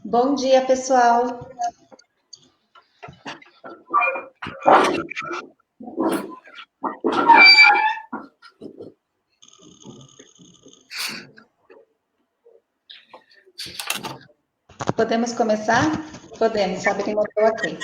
Bom dia, pessoal. Podemos começar? Podemos, Sabrina, estou aqui.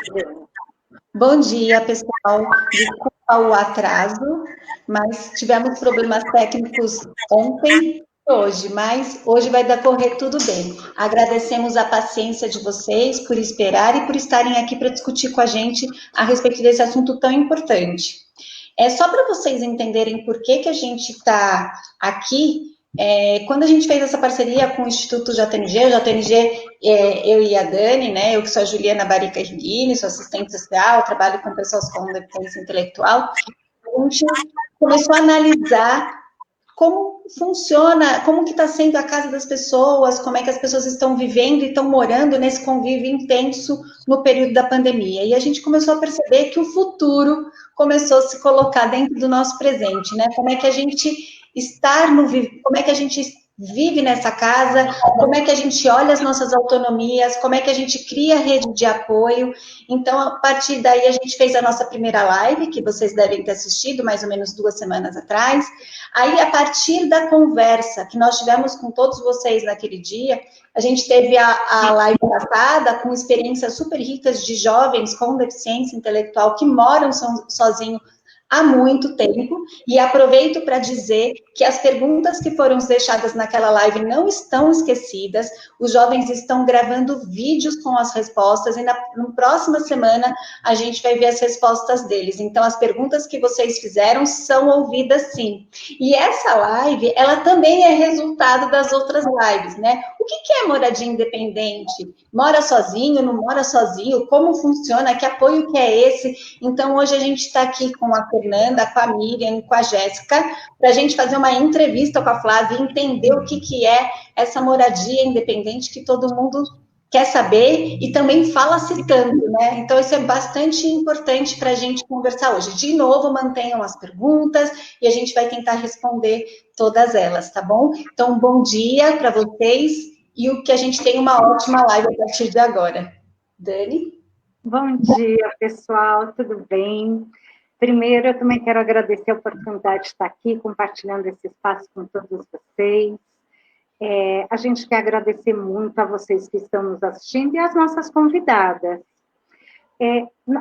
Bom dia, pessoal. Desculpa o atraso, mas tivemos problemas técnicos ontem e hoje, mas hoje vai decorrer tudo bem. Agradecemos a paciência de vocês por esperar e por estarem aqui para discutir com a gente a respeito desse assunto tão importante. É só para vocês entenderem por que a gente está aqui. Quando a gente fez essa parceria com o Instituto JNG, o JNG, eu e a Dani, né? Eu que sou a Juliana Barica Erguini, sou assistente social, trabalho com pessoas com deficiência intelectual. A gente começou a analisar como funciona, como que está sendo a casa das pessoas, como é que as pessoas estão vivendo e estão morando nesse convívio intenso no período da pandemia. E a gente começou a perceber que o futuro começou a se colocar dentro do nosso presente, né? Como é que a gente como é que a gente vive nessa casa, como é que a gente olha as nossas autonomias, como é que a gente cria rede de apoio. Então, a partir daí, a gente fez a nossa primeira live, que vocês devem ter assistido mais ou menos 2 semanas atrás. Aí, a partir da conversa que nós tivemos com todos vocês naquele dia, a gente teve a live passada com experiências super ricas de jovens com deficiência intelectual que moram sozinhos há muito tempo, e aproveito para dizer que as perguntas que foram deixadas naquela live não estão esquecidas, os jovens estão gravando vídeos com as respostas, e na próxima semana a gente vai ver as respostas deles. Então, as perguntas que vocês fizeram são ouvidas sim. E essa live, ela também é resultado das outras lives, né? O que é moradia independente? Mora sozinho, não mora sozinho? Como funciona? Que apoio que é esse? Então, hoje a gente está aqui com a Fernanda, com a Miriam, com a Jéssica, para a gente fazer uma entrevista com a Flávia e entender o que é essa moradia independente que todo mundo quer saber e também fala citando, né? Então, isso é bastante importante para a gente conversar hoje. De novo, mantenham as perguntas e a gente vai tentar responder todas elas, tá bom? Então, bom dia para vocês e o que a gente tem uma ótima live a partir de agora. Dani? Bom dia, pessoal, tudo bem? Primeiro, eu também quero agradecer a oportunidade de estar aqui compartilhando esse espaço com todos vocês. A gente quer agradecer muito a vocês que estão nos assistindo e às nossas convidadas.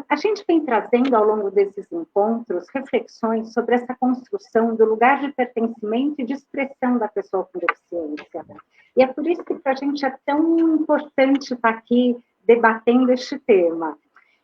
A gente vem trazendo ao longo desses encontros reflexões sobre essa construção do lugar de pertencimento e de expressão da pessoa com deficiência. E é por isso que para a gente é tão importante estar aqui debatendo este tema.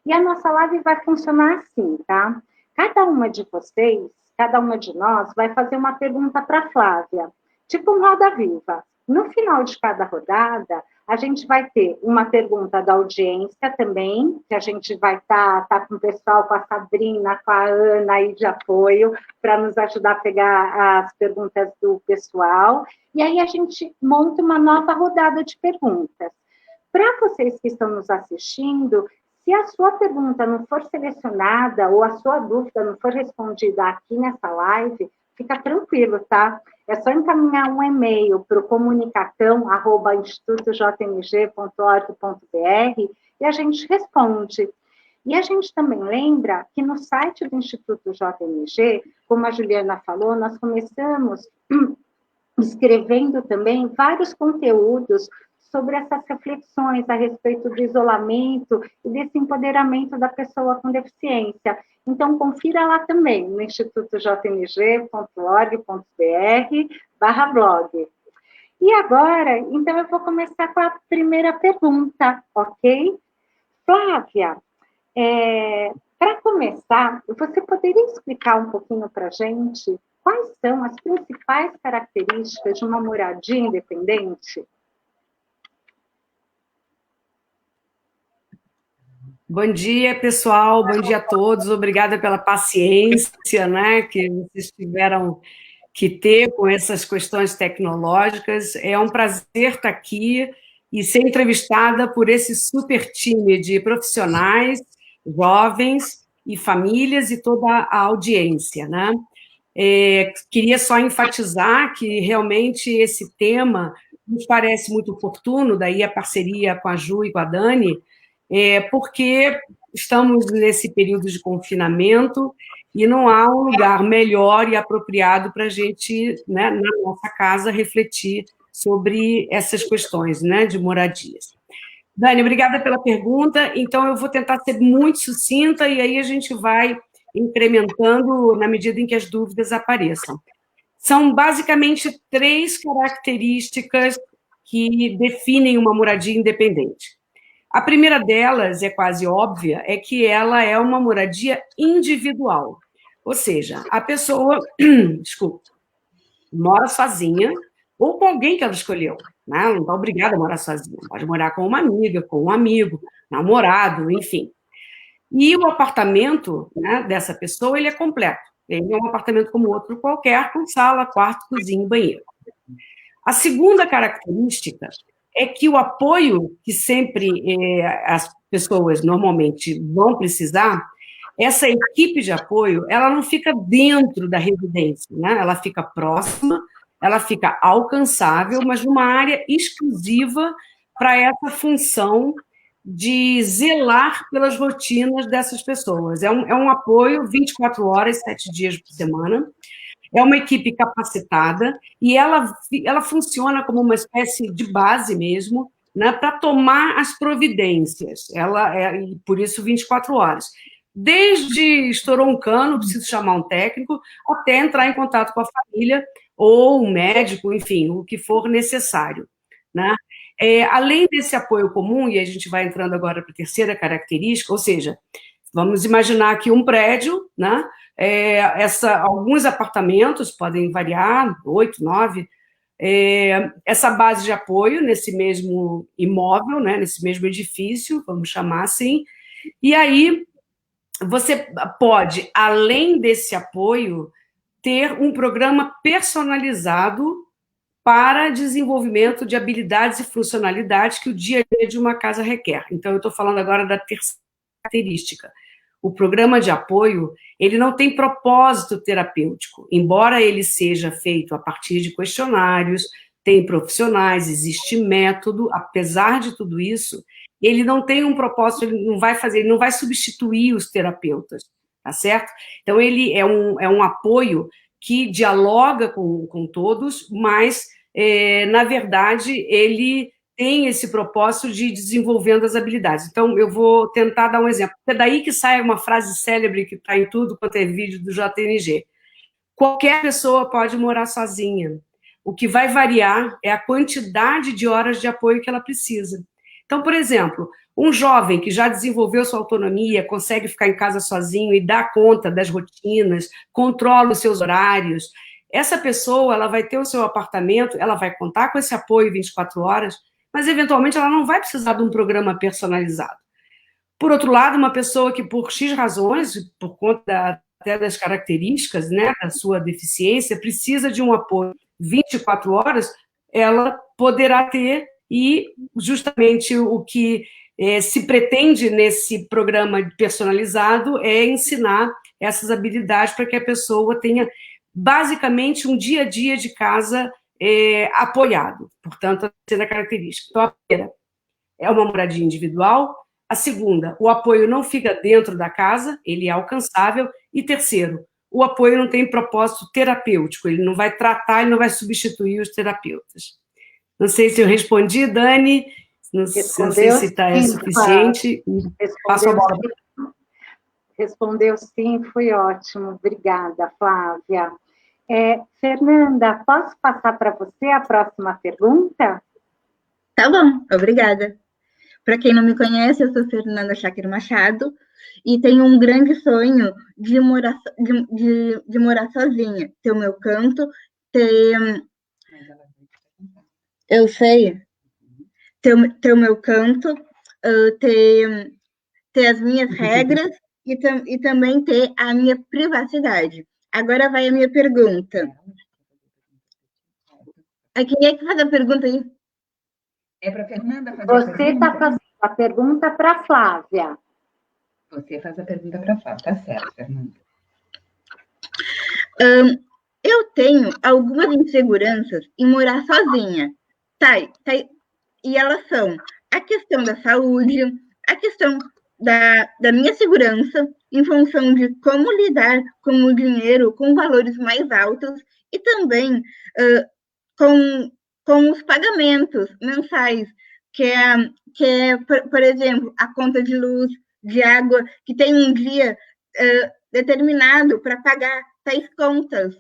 E a nossa live vai funcionar assim, tá? Cada uma de vocês, cada uma de nós, vai fazer uma pergunta para a Flávia, tipo um roda-viva. No final de cada rodada, a gente vai ter uma pergunta da audiência também, que a gente vai estar com o pessoal, com a Sabrina, com a Ana aí de apoio, para nos ajudar a pegar as perguntas do pessoal. E aí a gente monta uma nova rodada de perguntas. Para vocês que estão nos assistindo, se a sua pergunta não for selecionada ou a sua dúvida não for respondida aqui nessa live, fica tranquilo, tá? É só encaminhar um e-mail para o comunicacão@institutojmg.org.br e a gente responde. E a gente também lembra que no site do Instituto JMG, como a Juliana falou, nós começamos escrevendo também vários conteúdos sobre essas reflexões a respeito do isolamento e desse empoderamento da pessoa com deficiência. Então, confira lá também, no institutojmg.org.br/blog. E agora, então, eu vou começar com a primeira pergunta, ok? Flávia, para começar, você poderia explicar um pouquinho para a gente quais são as principais características de uma moradia independente? Bom dia, pessoal, bom dia a todos, obrigada pela paciência, né, que vocês tiveram que ter com essas questões tecnológicas. É um prazer estar aqui e ser entrevistada por esse super time de profissionais, jovens e famílias e toda a audiência, né? Queria só enfatizar que realmente esse tema nos parece muito oportuno, daí a parceria com a Ju e com a Dani, porque estamos nesse período de confinamento e não há um lugar melhor e apropriado para a gente, né, na nossa casa, refletir sobre essas questões, né, de moradias. Dani, obrigada pela pergunta. Então, eu vou tentar ser muito sucinta e aí a gente vai incrementando na medida em que as dúvidas apareçam. São basicamente 3 características que definem uma moradia independente. A primeira delas, é quase óbvia, é que ela é uma moradia individual. Ou seja, a pessoa, desculpa, mora sozinha ou com alguém que ela escolheu, né? Ela não está obrigada a morar sozinha, pode morar com uma amiga, com um amigo, namorado, enfim. E o apartamento, né, dessa pessoa, ele é completo. Ele é um apartamento como outro qualquer, com sala, quarto, cozinha e banheiro. A segunda característica é que o apoio que sempre as pessoas normalmente vão precisar, essa equipe de apoio, ela não fica dentro da residência, né? Ela fica próxima, ela fica alcançável, mas numa área exclusiva para essa função de zelar pelas rotinas dessas pessoas. É um apoio 24 horas, 7 dias por semana. É uma equipe capacitada e ela funciona como uma espécie de base mesmo, né, para tomar as providências. E por isso 24 horas. Desde estourou um cano, preciso chamar um técnico, até entrar em contato com a família ou um médico, enfim, o que for necessário, né? Além desse apoio comum, e a gente vai entrando agora para a terceira característica, ou seja, vamos imaginar aqui um prédio, né? Alguns apartamentos podem variar, 8, 9, essa base de apoio nesse mesmo imóvel, né? Nesse mesmo edifício, vamos chamar assim, e aí você pode, além desse apoio, ter um programa personalizado para desenvolvimento de habilidades e funcionalidades que o dia a dia de uma casa requer. Então, eu estou falando agora da terceira característica. O programa de apoio, ele não tem propósito terapêutico, embora ele seja feito a partir de questionários, tem profissionais, existe método, apesar de tudo isso, ele não tem um propósito, ele não vai substituir os terapeutas, tá certo? Então, ele é um apoio que dialoga com todos, mas, na verdade, ele tem esse propósito de ir desenvolvendo as habilidades. Então, eu vou tentar dar um exemplo. É daí que sai uma frase célebre que está em tudo quanto é vídeo do JNG. Qualquer pessoa pode morar sozinha. O que vai variar é a quantidade de horas de apoio que ela precisa. Então, por exemplo, um jovem que já desenvolveu sua autonomia, consegue ficar em casa sozinho e dá conta das rotinas, controla os seus horários, essa pessoa ela vai ter o seu apartamento, ela vai contar com esse apoio 24 horas, mas, eventualmente, ela não vai precisar de um programa personalizado. Por outro lado, uma pessoa que, por X razões, por conta até das características, né, da sua deficiência, precisa de um apoio 24 horas, ela poderá ter, e justamente o que se pretende nesse programa personalizado é ensinar essas habilidades para que a pessoa tenha, basicamente, um dia a dia de casa apoiado. Portanto, a terceira característica. Então, a primeira é uma moradia individual. A segunda, o apoio não fica dentro da casa, ele é alcançável. E terceiro, o apoio não tem propósito terapêutico, ele não vai tratar, ele não vai substituir os terapeutas. Não sei se eu respondi, Dani, não sei se está suficiente. Passo a bola. Respondeu sim, foi ótimo. Obrigada, Flávia. Fernanda, posso passar para você a próxima pergunta? Tá bom, obrigada. Para quem não me conhece, eu sou Fernanda Cháquero Machado e tenho um grande sonho de morar sozinha, ter o meu canto, eu sei, ter o meu canto, ter as minhas regras e também ter a minha privacidade. Agora vai a minha pergunta. Quem é que faz a pergunta aí? É para a Fernanda fazer Você está fazendo a pergunta para a Flávia. Você faz a pergunta para a Flávia, tá certo, Fernanda. Eu tenho algumas inseguranças em morar sozinha. E elas são a questão da saúde, a questão da minha segurança, em função de como lidar com o dinheiro, com valores mais altos, e também com os pagamentos mensais, que é, por exemplo, a conta de luz, de água, que tem um dia determinado para pagar tais contas.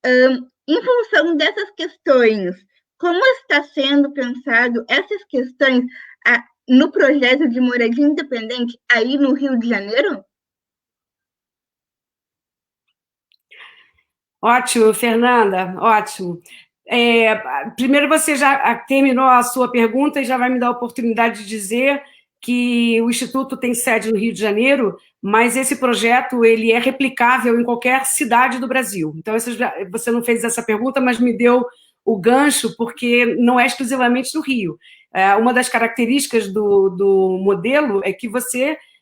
Em função dessas questões, como está sendo pensado essas questões no projeto de moradia independente aí no Rio de Janeiro? Ótimo, Fernanda, ótimo. Primeiro, você já terminou a sua pergunta e já vai me dar a oportunidade de dizer que o Instituto tem sede no Rio de Janeiro, mas esse projeto ele é replicável em qualquer cidade do Brasil. Então, você não fez essa pergunta, mas me deu o gancho, porque não é exclusivamente no Rio. Uma das características do modelo é que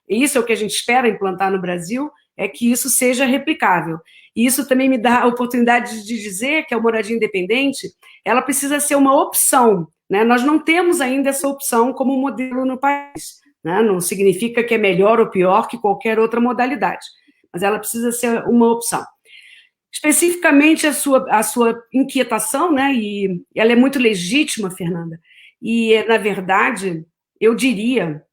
e isso é o que a gente espera implantar no Brasil, é que isso seja replicável. E isso também me dá a oportunidade de dizer que a moradia independente, ela precisa ser uma opção, né? Nós não temos ainda essa opção como modelo no país, né? Não significa que é melhor ou pior que qualquer outra modalidade, mas ela precisa ser uma opção. Especificamente a sua inquietação, né? E ela é muito legítima, Fernanda, e, na verdade, eu diria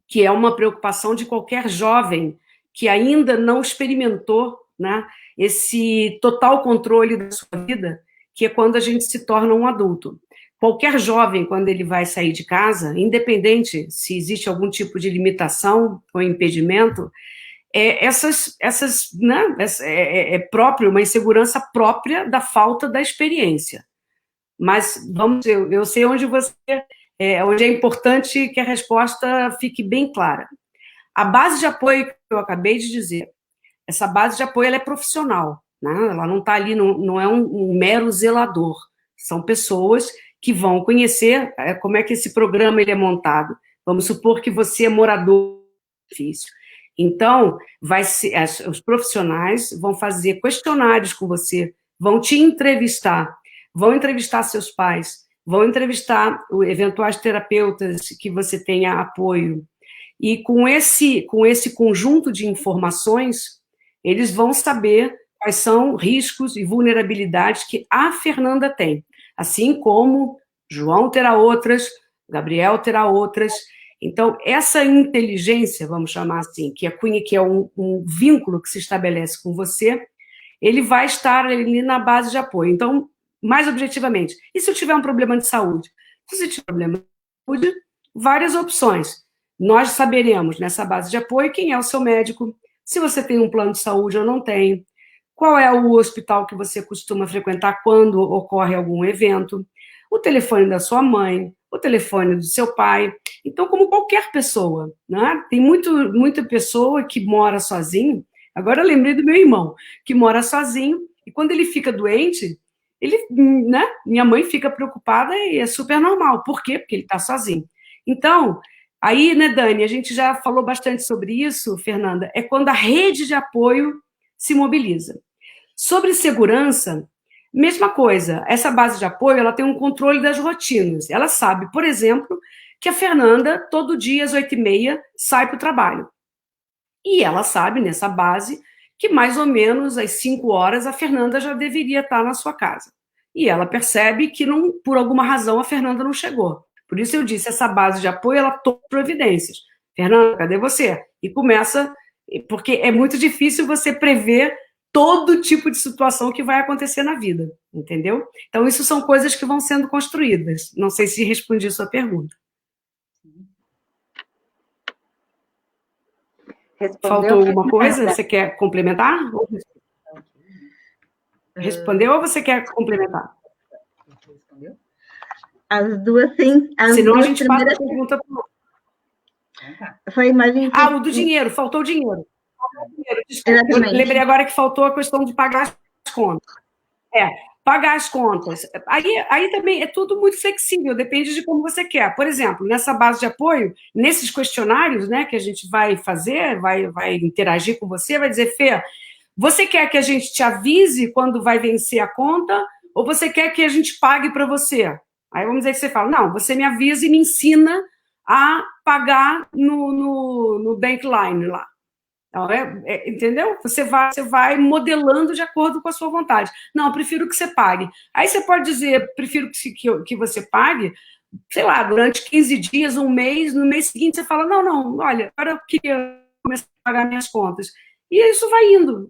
que é uma preocupação de qualquer jovem que ainda não experimentou, né, esse total controle da sua vida, que é quando a gente se torna um adulto. Qualquer jovem, quando ele vai sair de casa, independente se existe algum tipo de limitação ou impedimento, né, próprio, uma insegurança própria da falta da experiência. Mas eu sei onde onde é importante que a resposta fique bem clara. A base de apoio que eu acabei de dizer, essa base de apoio ela é profissional, né? Ela não está ali, não é um mero zelador. São pessoas que vão conhecer como é que esse programa ele é montado. Vamos supor que você é morador do edifício. Então, os profissionais vão fazer questionários com você, vão te entrevistar, vão entrevistar seus pais, vão entrevistar eventuais terapeutas que você tenha apoio. E com esse conjunto de informações, eles vão saber quais são riscos e vulnerabilidades que a Fernanda tem, assim como João terá outras, Gabriel terá outras. Então, essa inteligência, vamos chamar assim, que é um vínculo que se estabelece com você, ele vai estar ali na base de apoio. Então, mais objetivamente, e se eu tiver um problema de saúde? Se você tiver um problema de saúde, várias opções. Nós saberemos, nessa base de apoio, quem é o seu médico, se você tem um plano de saúde ou não tem, qual é o hospital que você costuma frequentar quando ocorre algum evento, o telefone da sua mãe, o telefone do seu pai. Então, como qualquer pessoa, né? Tem muita pessoa que mora sozinho. Agora eu lembrei do meu irmão, que mora sozinho, e quando ele fica doente, né? Minha mãe fica preocupada e é super normal. Por quê? Porque ele está sozinho. Então, aí, né, Dani, a gente já falou bastante sobre isso, Fernanda, é quando a rede de apoio se mobiliza. Sobre segurança, mesma coisa, essa base de apoio, ela tem um controle das rotinas. Ela sabe, por exemplo, que a Fernanda, todo dia, às 8h30, sai para o trabalho. E ela sabe, nessa base, que mais ou menos às 5 horas a Fernanda já deveria estar na sua casa. E ela percebe que, por alguma razão, a Fernanda não chegou. Por isso eu disse, essa base de apoio, ela toma providências. Fernanda, cadê você? E começa, porque é muito difícil você prever todo tipo de situação que vai acontecer na vida, entendeu? Então, isso são coisas que vão sendo construídas. Não sei se respondi a sua pergunta. Faltou alguma coisa? Você quer complementar? Respondeu ou você quer complementar? As duas, sim. Senão a gente passa a pergunta para o outro. Foi mais o do dinheiro, faltou o dinheiro. Desculpa, eu lembrei agora que faltou a questão de pagar as contas. Pagar as contas. Aí também é tudo muito flexível, depende de como você quer. Por exemplo, nessa base de apoio, nesses questionários, né, que a gente vai fazer, vai interagir com você, vai dizer, Fê, você quer que a gente te avise quando vai vencer a conta ou você quer que a gente pague para você? Aí vamos dizer que você fala, não, você me avisa e me ensina a pagar no Bankline lá. Então, entendeu? Você vai modelando de acordo com a sua vontade. Não, eu prefiro que você pague. Aí você pode dizer, prefiro que você pague, sei lá, durante 15 dias, um mês, no mês seguinte você fala, não, olha, agora eu queria começar a pagar minhas contas. E isso vai indo,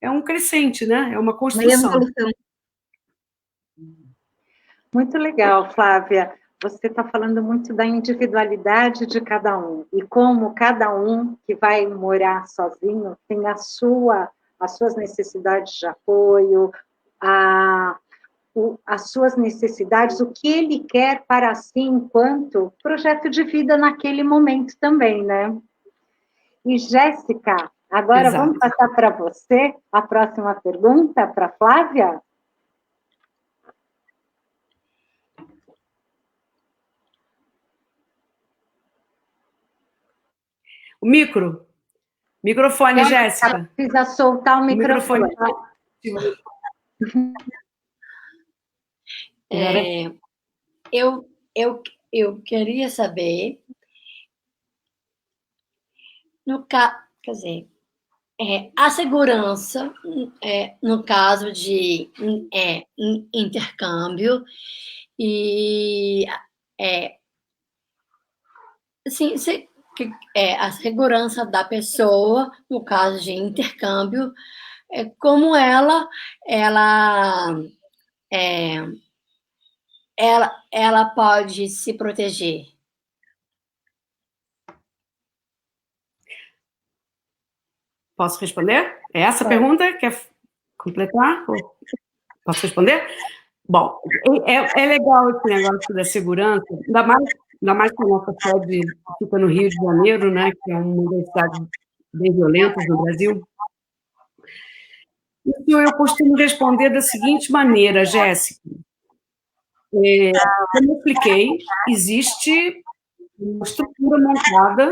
é um crescente, né? É uma construção. Muito legal, Flávia. Você está falando muito da individualidade de cada um e como cada um que vai morar sozinho tem as suas necessidades de apoio, as suas necessidades, o que ele quer para si enquanto projeto de vida naquele momento também, né? E, Jéssica, agora Exato. Vamos passar para você a próxima pergunta, para a Flávia? O microfone, Jéssica. Precisa soltar o microfone. Eu queria saber, quer dizer, a segurança, no caso de intercâmbio, e assim, a segurança da pessoa, no caso de intercâmbio, como ela pode se proteger. Posso responder? É essa a pergunta? Quer completar? Posso responder? Bom, é legal esse negócio da segurança, ainda mais que a nossa sede fica no Rio de Janeiro, né, que é uma das cidades bem violentas no Brasil. Então, eu costumo responder da seguinte maneira, Jéssica. Como eu expliquei, existe uma estrutura montada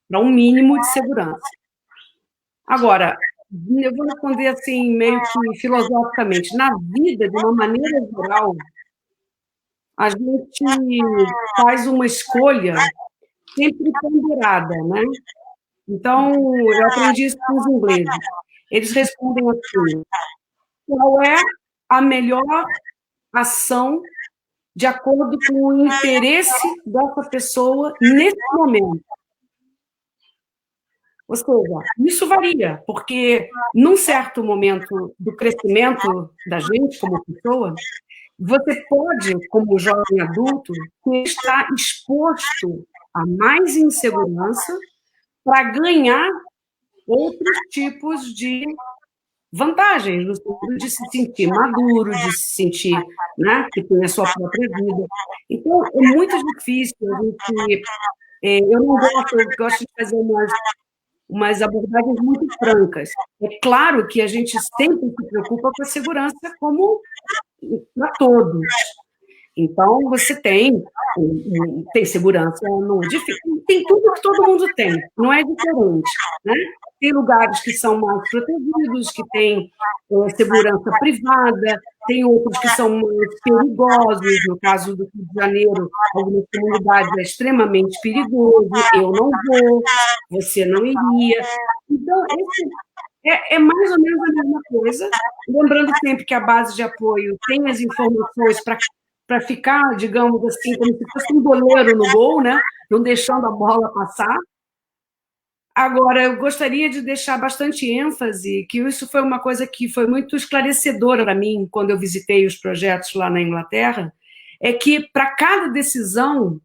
para um mínimo de segurança. Agora, eu vou responder assim, meio que filosoficamente. Na vida, de uma maneira geral, a gente faz uma escolha sempre ponderada, né? Então, eu aprendi isso com os ingleses. Eles respondem assim: qual é a melhor ação de acordo com o interesse dessa pessoa nesse momento? Ou seja, isso varia, porque num certo momento do crescimento da gente como pessoa, você pode, como jovem adulto, estar exposto a mais insegurança para ganhar outros tipos de vantagens, no sentido de se sentir maduro, de se sentir, né, que tem a sua própria vida. Então, é muito difícil a gente... eu gosto de fazer umas abordagens muito francas. É claro que a gente sempre se preocupa com a segurança como para todos. Então, você tem segurança no edifício, tem tudo que todo mundo tem, não é diferente, né? Tem lugares que são mais protegidos, que têm segurança privada, tem outros que são mais perigosos, no caso do Rio de Janeiro, algumas comunidades é extremamente perigoso, eu não vou, você não iria. Então, é mais ou menos a mesma coisa, lembrando sempre que a base de apoio tem as informações para ficar, digamos assim, como se fosse um goleiro no gol, né? Não deixando a bola passar. Agora, eu gostaria de deixar bastante ênfase que isso foi uma coisa que foi muito esclarecedora para mim quando eu visitei os projetos lá na Inglaterra, é que para cada decisão,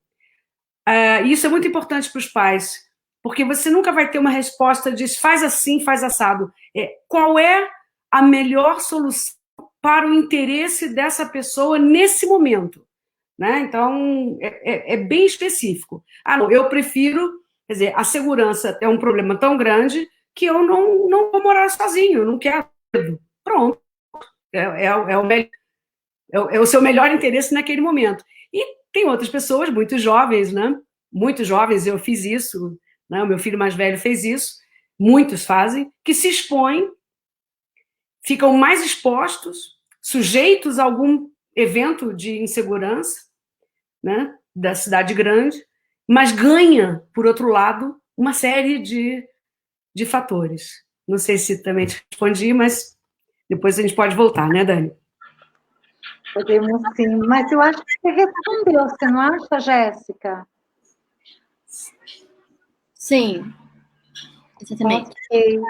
isso é muito importante para os pais, porque você nunca vai ter uma resposta de faz assim, faz assado. Qual é a melhor solução para o interesse dessa pessoa nesse momento, né? Então, é bem específico. Não, eu prefiro, quer dizer, a segurança é um problema tão grande que eu não vou morar sozinho, eu não quero. Pronto. É o seu melhor interesse naquele momento. E tem outras pessoas muito jovens, né? Muito jovens, eu fiz isso, né? O meu filho mais velho fez isso, muitos fazem, que se expõem, ficam mais expostos, sujeitos a evento de insegurança, né, da cidade grande, mas ganha, por outro lado, uma série de fatores. Não sei se também te respondi, mas depois a gente pode voltar, né, Dani? Podemos sim, mas eu acho que você respondeu, você não acha, Jéssica? Sim, exatamente. Ok.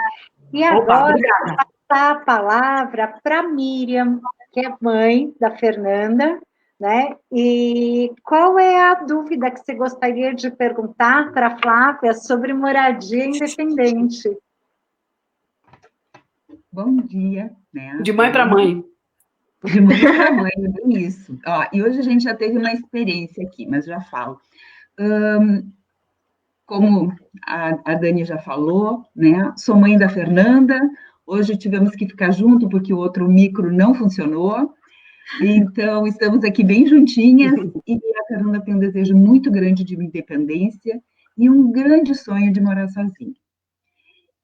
E agora, vou passar a palavra para a Miriam, que é mãe da Fernanda, né? E qual é a dúvida que você gostaria de perguntar para a Flávia sobre moradia independente? Bom dia, né? De mãe para mãe. De mãe para mãe, é bem isso. Ó, e hoje a gente já teve uma experiência aqui, mas já falo. Como a Dani já falou, né? Sou mãe da Fernanda, hoje tivemos que ficar junto porque o outro micro não funcionou, então estamos aqui bem juntinhas, e a Fernanda tem um desejo muito grande de independência e um grande sonho de morar sozinha.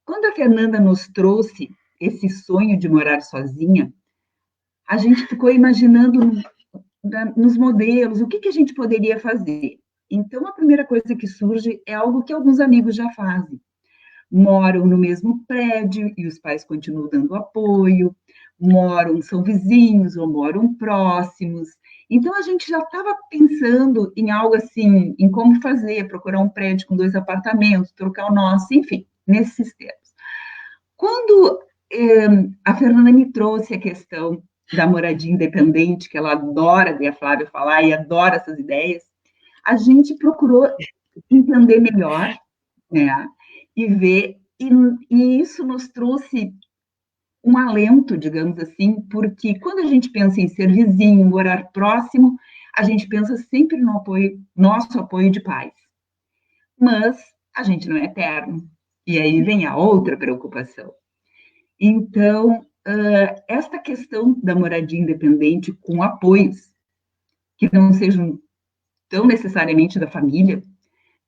Quando a Fernanda nos trouxe esse sonho de morar sozinha, a gente ficou imaginando nos modelos, o que a gente poderia fazer. Então, a primeira coisa que surge é algo que alguns amigos já fazem. Moram no mesmo prédio e os pais continuam dando apoio, são vizinhos ou moram próximos. Então, a gente já estava pensando em algo assim, em como fazer, procurar um prédio com 2 apartamentos, trocar o nosso, enfim, nesses termos. Quando a Fernanda me trouxe a questão da moradia independente, que ela adora ver a Flávia falar e adora essas ideias, a gente procurou entender melhor, né, e ver, e isso nos trouxe um alento, digamos assim, porque quando a gente pensa em ser vizinho, morar próximo, a gente pensa sempre no apoio, nosso apoio de pais. Mas a gente não é eterno, e aí vem a outra preocupação. Então, esta questão da moradia independente com apoios, que não sejam tão necessariamente da família,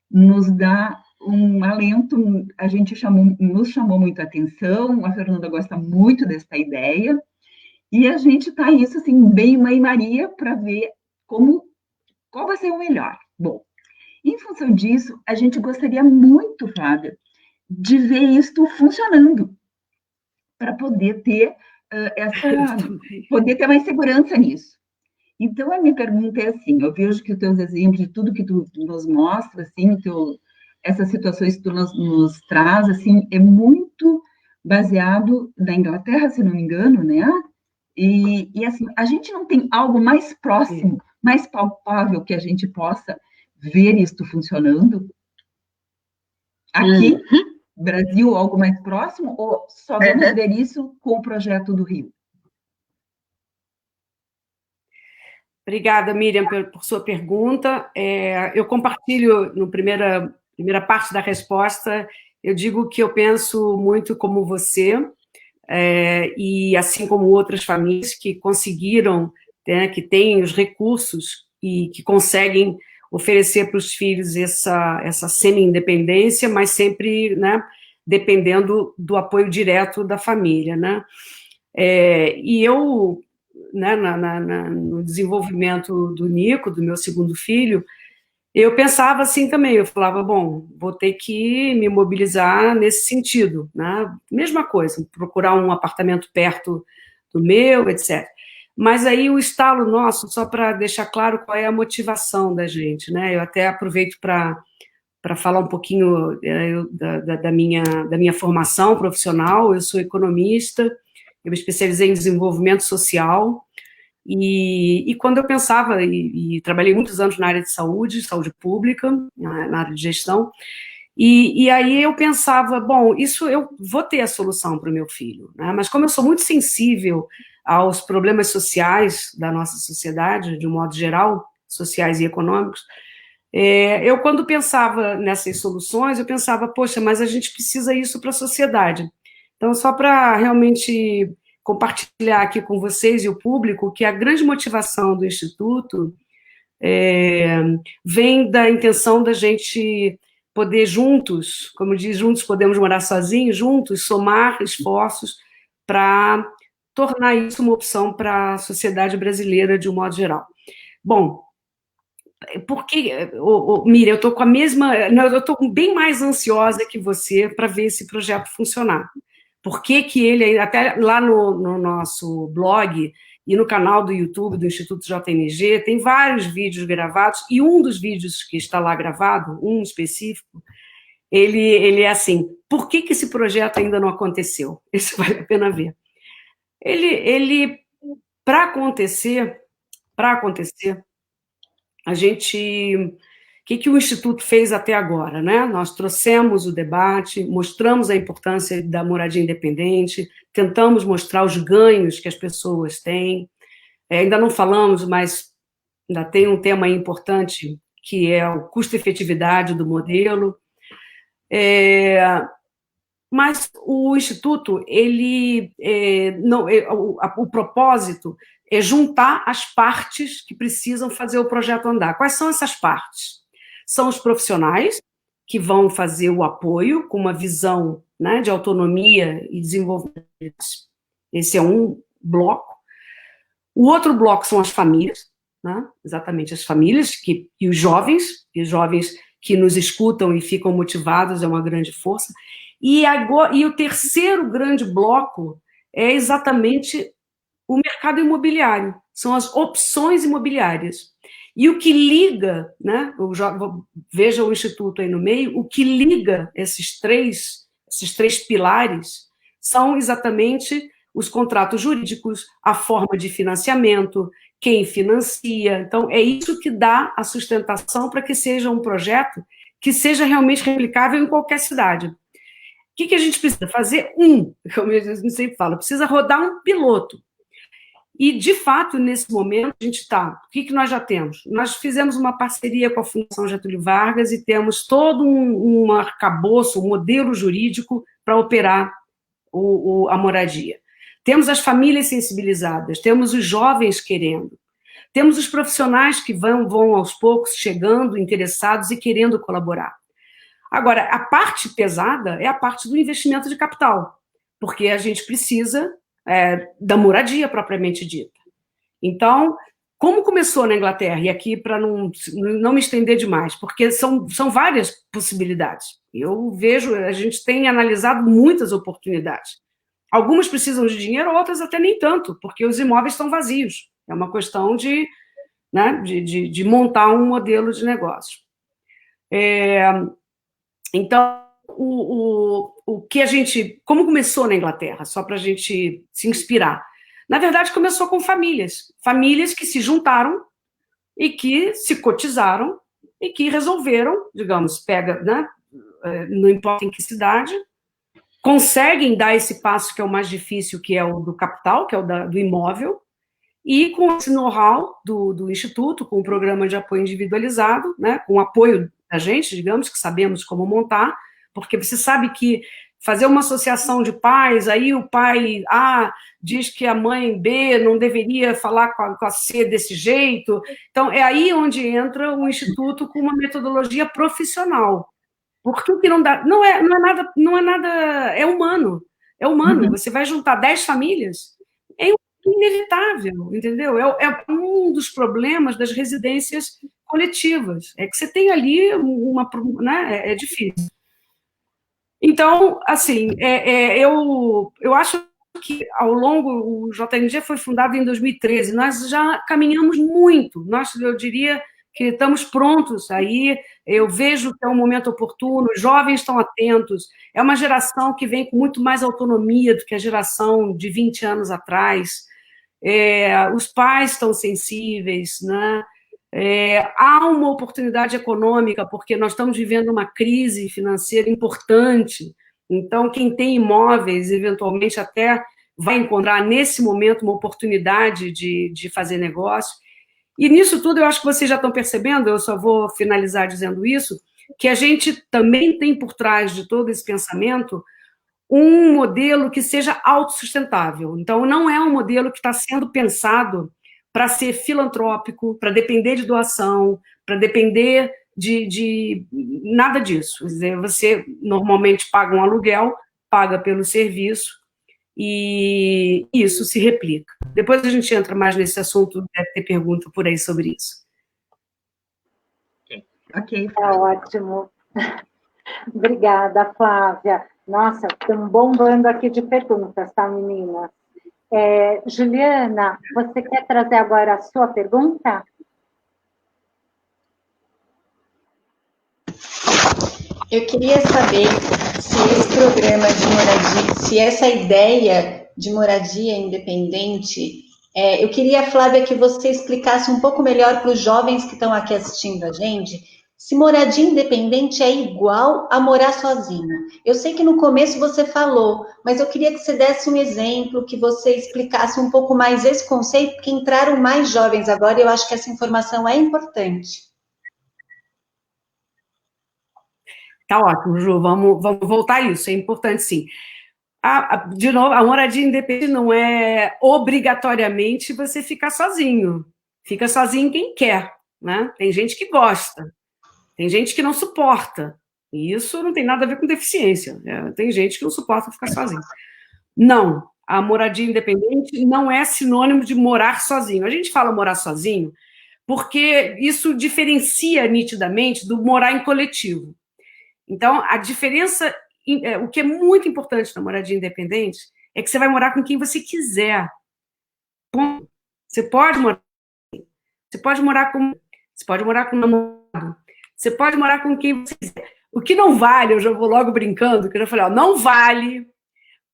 nos dá um alento, nos chamou muita atenção, a Fernanda gosta muito dessa ideia, e a gente está isso assim, bem Mãe Maria, para ver qual vai ser o melhor. Bom, em função disso, a gente gostaria muito, Flávia, de ver isto funcionando, para poder ter poder ter mais segurança nisso. Então, a minha pergunta é assim, eu vejo que os teus exemplos, de tudo que tu nos mostra, assim, essas situações que tu nos traz, assim, é muito baseado na Inglaterra, se não me engano, né? E assim, a gente não tem algo mais próximo, mais palpável que a gente possa ver isto funcionando? Aqui, Brasil, algo mais próximo, ou só vamos ver isso com o projeto do Rio? Obrigada, Miriam, por sua pergunta. Eu compartilho, na primeira parte da resposta, eu digo que eu penso muito como você, e assim como outras famílias que conseguiram, né, que têm os recursos e que conseguem oferecer para os filhos essa semi-independência, mas sempre, né, dependendo do apoio direto da família, né? E eu, né, no desenvolvimento do Nico, do meu segundo filho, eu pensava assim também, eu falava, bom, vou ter que me mobilizar nesse sentido, né? Mesma coisa, procurar um apartamento perto do meu, etc. Mas aí o estalo nosso, só para deixar claro qual é a motivação da gente, né? Eu até aproveito para falar um pouquinho da minha formação profissional. Eu sou economista, eu me especializei em desenvolvimento social, e quando eu pensava, e trabalhei muitos anos na área de saúde pública, na área de gestão, e aí eu pensava, bom, isso eu vou ter a solução para o meu filho, né? Mas como eu sou muito sensível aos problemas sociais da nossa sociedade, de um modo geral, sociais e econômicos, eu quando pensava nessas soluções, eu pensava, poxa, mas a gente precisa isso para a sociedade. Então, só para realmente compartilhar aqui com vocês e o público que a grande motivação do Instituto vem da intenção da gente poder juntos, como diz, juntos podemos morar sozinhos, juntos somar esforços para tornar isso uma opção para a sociedade brasileira de um modo geral. Bom, porque, Miriam, eu estou com a mesma... Não, eu estou bem mais ansiosa que você para ver esse projeto funcionar. Por que ele, até lá no nosso blog e no canal do YouTube do Instituto JMG, tem vários vídeos gravados, e um dos vídeos que está lá gravado, um específico, ele é assim: por que esse projeto ainda não aconteceu? Isso vale a pena ver. Ele para acontecer, a gente... O que o Instituto fez até agora, né? Nós trouxemos o debate, mostramos a importância da moradia independente, tentamos mostrar os ganhos que as pessoas têm. Ainda não falamos, mas ainda tem um tema importante, que é o custo-efetividade do modelo. Mas o Instituto, o propósito é juntar as partes que precisam fazer o projeto andar. Quais são essas partes? São os profissionais, que vão fazer o apoio com uma visão, né, de autonomia e desenvolvimento. Esse é um bloco. O outro bloco são as famílias, né, exatamente as famílias, e os jovens que nos escutam e ficam motivados, é uma grande força. E o terceiro grande bloco é exatamente o mercado imobiliário, são as opções imobiliárias. E o que liga, né, veja o Instituto aí no meio, o que liga esses três pilares são exatamente os contratos jurídicos, a forma de financiamento, quem financia. Então, é isso que dá a sustentação para que seja um projeto que seja realmente replicável em qualquer cidade. O que a gente precisa fazer? Como eu sempre falo, precisa rodar um piloto. E, de fato, nesse momento, a gente está... O que nós já temos? Nós fizemos uma parceria com a Fundação Getúlio Vargas e temos todo um arcabouço, um modelo jurídico para operar a moradia. Temos as famílias sensibilizadas, temos os jovens querendo, temos os profissionais que vão aos poucos chegando, interessados e querendo colaborar. Agora, a parte pesada é a parte do investimento de capital, porque a gente precisa... da moradia propriamente dita. Então, como começou na Inglaterra, e aqui para não me estender demais, porque são várias possibilidades. Eu vejo, a gente tem analisado muitas oportunidades. Algumas precisam de dinheiro, outras até nem tanto, porque os imóveis estão vazios. É uma questão de montar um modelo de negócio. Então, o que a gente... Como começou na Inglaterra, só para a gente se inspirar? Na verdade, começou com famílias que se juntaram e que se cotizaram e que resolveram, digamos, né, não importa em que cidade, conseguem dar esse passo que é o mais difícil, que é o do capital, que é o do imóvel, e com esse know-how do Instituto, com o programa de apoio individualizado, né, com o apoio da gente, digamos, que sabemos como montar, porque você sabe que fazer uma associação de pais, aí o pai A diz que a mãe B não deveria falar com a C desse jeito. Então, é aí onde entra o Instituto com uma metodologia profissional. Por que não dá? Não é nada, é humano. É humano. Você vai juntar 10 famílias, é inevitável, entendeu? É um dos problemas das residências coletivas. É que você tem ali né, é difícil. Então, assim, eu acho que o JMG foi fundado em 2013, nós já caminhamos muito, eu diria que estamos prontos aí, eu vejo que é um momento oportuno, os jovens estão atentos, é uma geração que vem com muito mais autonomia do que a geração de 20 anos atrás, os pais estão sensíveis, né? Há uma oportunidade econômica, porque nós estamos vivendo uma crise financeira importante, então quem tem imóveis, eventualmente até vai encontrar nesse momento uma oportunidade de fazer negócio, e nisso tudo eu acho que vocês já estão percebendo, eu só vou finalizar dizendo isso, que a gente também tem por trás de todo esse pensamento um modelo que seja autossustentável, então não é um modelo que está sendo pensado para ser filantrópico, para depender de doação, para depender de nada disso. Quer dizer, você normalmente paga um aluguel, paga pelo serviço, e isso se replica. Depois a gente entra mais nesse assunto, deve ter pergunta por aí sobre isso. Ok. Tá ótimo. Obrigada, Flávia. Nossa, estamos bombando aqui de perguntas, tá, meninas? Juliana, você quer trazer agora a sua pergunta? Eu queria saber se esse programa de moradia, se essa ideia de moradia independente, eu queria, Flávia, que você explicasse um pouco melhor para os jovens que estão aqui assistindo a gente, se moradia independente é igual a morar sozinho. Eu sei que no começo você falou, mas eu queria que você desse um exemplo, que você explicasse um pouco mais esse conceito, porque entraram mais jovens agora e eu acho que essa informação é importante. Tá ótimo, Ju, vamos voltar a isso, é importante sim. De novo, a moradia independente não é obrigatoriamente você ficar sozinho. Fica sozinho quem quer, né? Tem gente que gosta, tem gente que não suporta. E isso não tem nada a ver com deficiência. Tem gente que não suporta ficar sozinho. Não, a moradia independente não é sinônimo de morar sozinho. A gente fala morar sozinho porque isso diferencia nitidamente do morar em coletivo. Então, a diferença, o que é muito importante na moradia independente é que você vai morar com quem você quiser. Você pode morar com um namorado, você pode morar com quem você quiser. O que não vale, eu já vou logo brincando, que eu já falei, não vale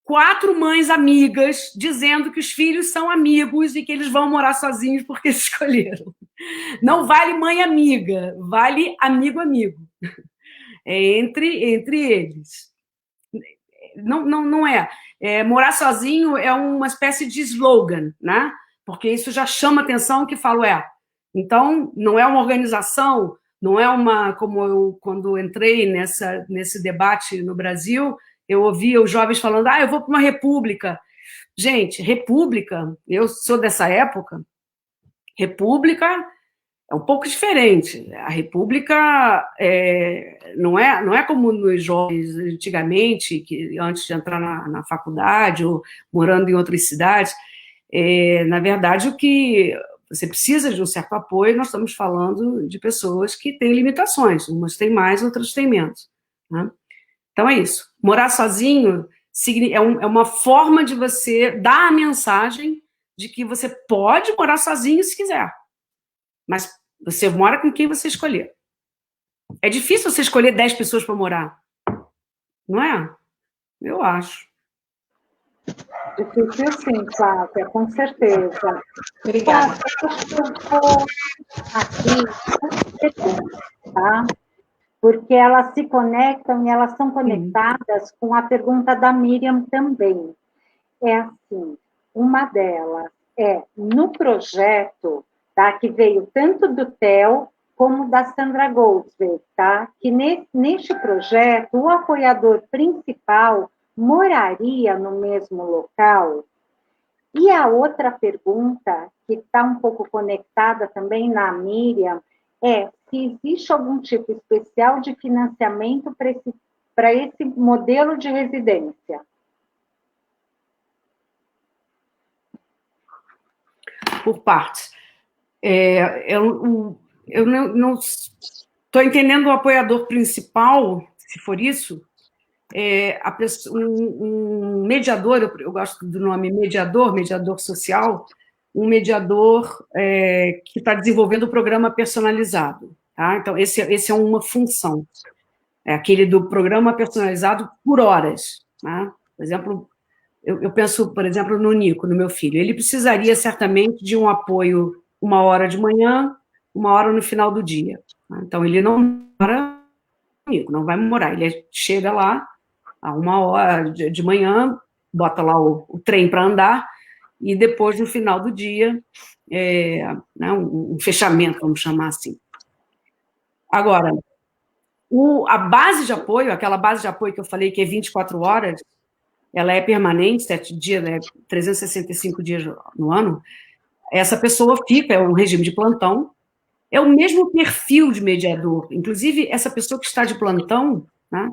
4 mães amigas dizendo que os filhos são amigos e que eles vão morar sozinhos porque eles escolheram. Não vale mãe amiga, vale amigo. Entre eles. Não é. Morar sozinho é uma espécie de slogan, né? Porque isso já chama atenção que falo, então, não é uma organização, não é uma, como eu, quando entrei nesse debate no Brasil, eu ouvia os jovens falando, eu vou para uma república. Gente, república, eu sou dessa época, república é um pouco diferente. A república não é como nos jovens antigamente, que antes de entrar na faculdade ou morando em outras cidades. Na verdade, o que você precisa de um certo apoio, nós estamos falando de pessoas que têm limitações, umas têm mais, outras têm menos, né? Então é isso. Morar sozinho é uma forma de você dar a mensagem de que você pode morar sozinho se quiser, mas você mora com quem você escolher. É difícil você escolher 10 pessoas para morar, não é? Eu acho. Difícil sim, Flávia, com certeza. Obrigada. Eu vou aqui, tá? Porque elas se conectam e elas são conectadas com a pergunta da Miriam também. É assim, uma delas no projeto, tá, que veio tanto do Theo como da Sandra Goldsberg, tá? Que neste projeto, o apoiador principal moraria no mesmo local? E a outra pergunta, que está um pouco conectada também na Miriam, se existe algum tipo especial de financiamento para esse modelo de residência. Por partes. Eu não estou entendendo o apoiador principal, se for isso, um mediador, eu gosto do nome mediador social, um mediador que está desenvolvendo o programa personalizado. Tá? Então, esse é uma função. É aquele do programa personalizado por horas. Tá? Por exemplo, eu penso, por exemplo, no Nico, no meu filho. Ele precisaria, certamente, de um apoio 1 hora de manhã, 1 hora no final do dia. Tá? Então, ele não mora comigo, não vai morar. Ele chega lá, a 1 hora de manhã, bota lá o trem para andar, e depois, no final do dia, um fechamento, vamos chamar assim. Agora, a base de apoio, aquela base de apoio que eu falei que é 24 horas, ela é permanente, 7 dias, 365 dias no ano, essa pessoa fica, é um regime de plantão, é o mesmo perfil de mediador. Inclusive, essa pessoa que está de plantão, né,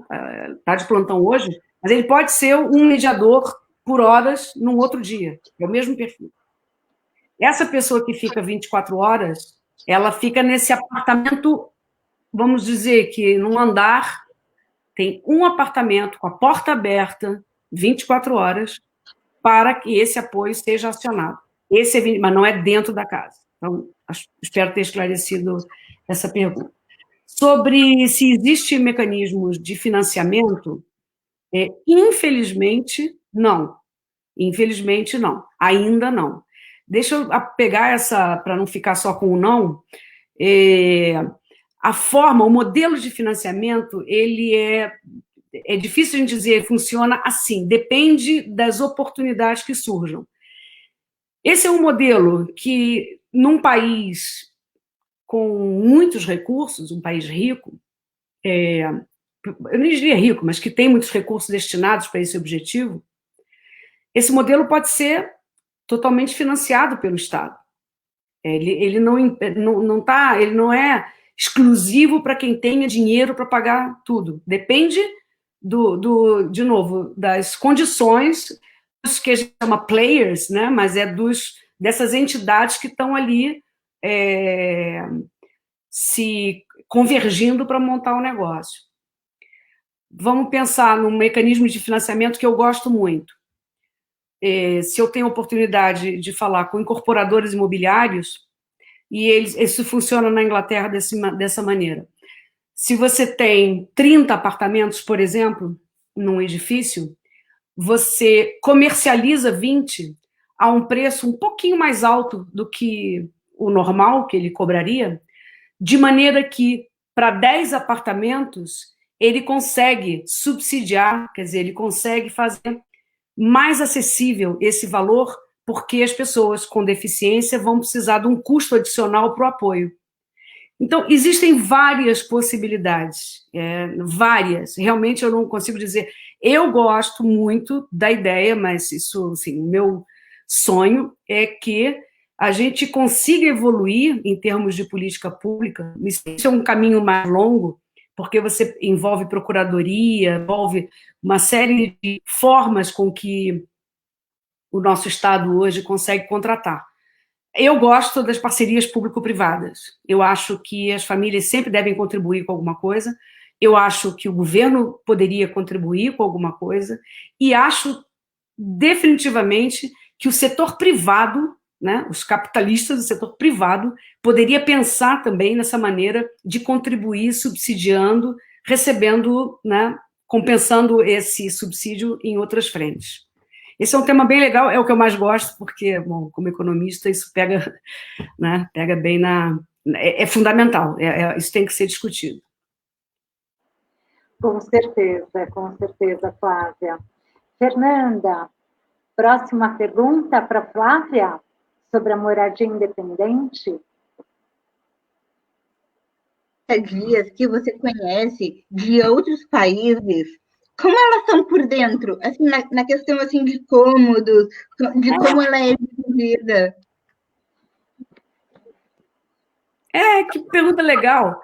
está de plantão hoje, mas ele pode ser um mediador por horas num outro dia. É o mesmo perfil. Essa pessoa que fica 24 horas, ela fica nesse apartamento, vamos dizer que num andar, tem um apartamento com a porta aberta, 24 horas, para que esse apoio seja acionado. Mas não é dentro da casa. Então, espero ter esclarecido essa pergunta. Sobre se existem mecanismos de financiamento, infelizmente, não. Infelizmente, não. Ainda não. Deixa eu pegar essa, para não ficar só com o não, a forma, o modelo de financiamento, ele é difícil de dizer, funciona assim, depende das oportunidades que surjam. Esse é um modelo que, num país com muitos recursos, um país rico, eu não diria rico, mas que tem muitos recursos destinados para esse objetivo, esse modelo pode ser totalmente financiado pelo Estado. Ele não é exclusivo para quem tenha dinheiro para pagar tudo. Depende, de novo, das condições dos que a gente chama players, né? Mas dessas entidades que estão ali se convergindo para montar o negócio. Vamos pensar num mecanismo de financiamento que eu gosto muito. Se eu tenho a oportunidade de falar com incorporadores imobiliários, e isso funciona na Inglaterra dessa maneira. Se você tem 30 apartamentos, por exemplo, num edifício, você comercializa 20 a um preço um pouquinho mais alto do que o normal que ele cobraria, de maneira que, para 10 apartamentos, ele consegue subsidiar, quer dizer, ele consegue fazer mais acessível esse valor, porque as pessoas com deficiência vão precisar de um custo adicional para o apoio. Então, existem várias possibilidades, várias. Realmente, eu não consigo dizer. Eu gosto muito da ideia, mas isso, assim, o meu sonho é que a gente consiga evoluir em termos de política pública. Isso é um caminho mais longo, porque você envolve procuradoria, envolve uma série de formas com que o nosso Estado hoje consegue contratar. Eu gosto das parcerias público-privadas. Eu acho que as famílias sempre devem contribuir com alguma coisa. Eu acho que o governo poderia contribuir com alguma coisa. E acho, definitivamente, que o setor privado, né, os capitalistas do setor privado, poderia pensar também nessa maneira de contribuir subsidiando, recebendo, né, compensando esse subsídio em outras frentes. Esse é um tema bem legal, é o que eu mais gosto, porque, bom, como economista, isso pega, né, pega bem é fundamental, isso tem que ser discutido. Com certeza, Flávia. Fernanda, próxima pergunta para Flávia, sobre a moradia independente. Dias que você conhece de outros países, como elas são por dentro, assim, na questão assim de cômodos, de como ela é dividida? Que pergunta legal.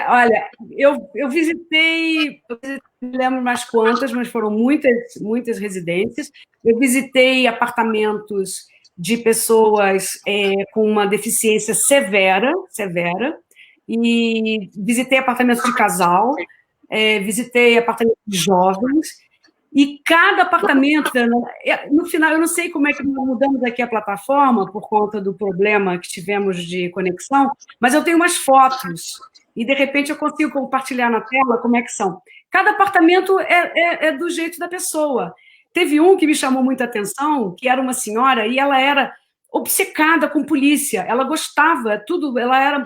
Olha, eu visitei, não lembro mais quantas, mas foram muitas residências. Eu visitei apartamentos de pessoas com uma deficiência severa, e visitei apartamentos de casal, visitei apartamentos de jovens, e cada apartamento, no final, eu não sei como é que nós mudamos aqui a plataforma por conta do problema que tivemos de conexão, mas eu tenho umas fotos, e de repente eu consigo compartilhar na tela como é que são. Cada apartamento é do jeito da pessoa. Teve um que me chamou muita atenção, que era uma senhora, e ela era obcecada com polícia, ela gostava, ela era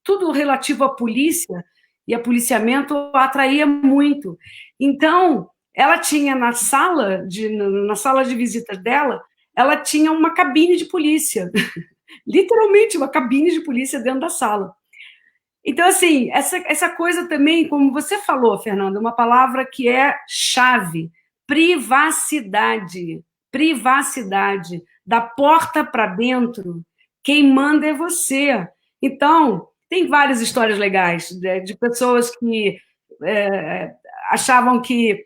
tudo relativo à polícia, e a policiamento a atraía muito. Então, ela tinha na sala de visitas dela, ela tinha uma cabine de polícia, literalmente uma cabine de polícia dentro da sala. Então, assim, essa coisa também, como você falou, Fernanda, uma palavra que é chave, privacidade, da porta para dentro, quem manda é você. Então, tem várias histórias legais de pessoas que achavam que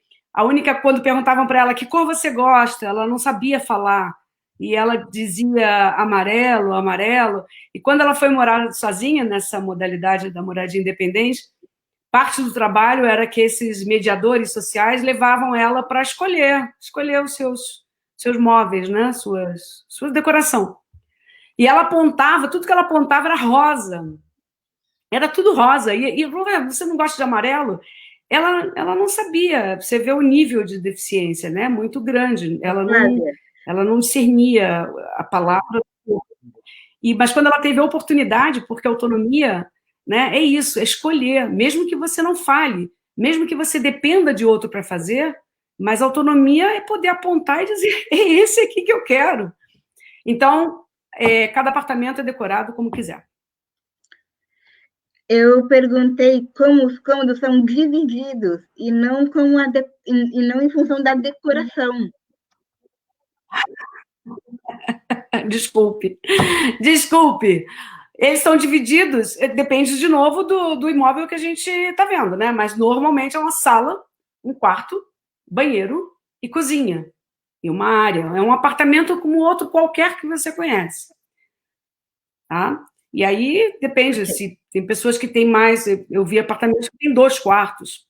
quando perguntavam para ela que cor você gosta, ela não sabia falar. E ela dizia amarelo, amarelo. E quando ela foi morar sozinha, nessa modalidade da moradia independente, parte do trabalho era que esses mediadores sociais levavam ela para escolher os seus móveis, né? Sua decoração. E ela apontava, tudo que ela apontava era rosa. Era tudo rosa. E eu falei, você não gosta de amarelo? Ela não sabia. Você vê o nível de deficiência, né? Muito grande. Ela não discernia a palavra. Mas quando ela teve a oportunidade, porque a autonomia, né, é isso, é escolher, mesmo que você não fale, mesmo que você dependa de outro para fazer, mas a autonomia é poder apontar e dizer, é esse aqui que eu quero. Então, cada apartamento é decorado como quiser. Eu perguntei como os cômodos são divididos e não, e não em função da decoração. Desculpe. Eles são divididos, depende de novo do imóvel que a gente está vendo, né? Mas normalmente é uma sala, um quarto, banheiro e cozinha. E uma área. É um apartamento como outro qualquer que você conhece. Tá? E aí depende, se tem pessoas que têm mais. Eu vi apartamentos que têm 2 quartos.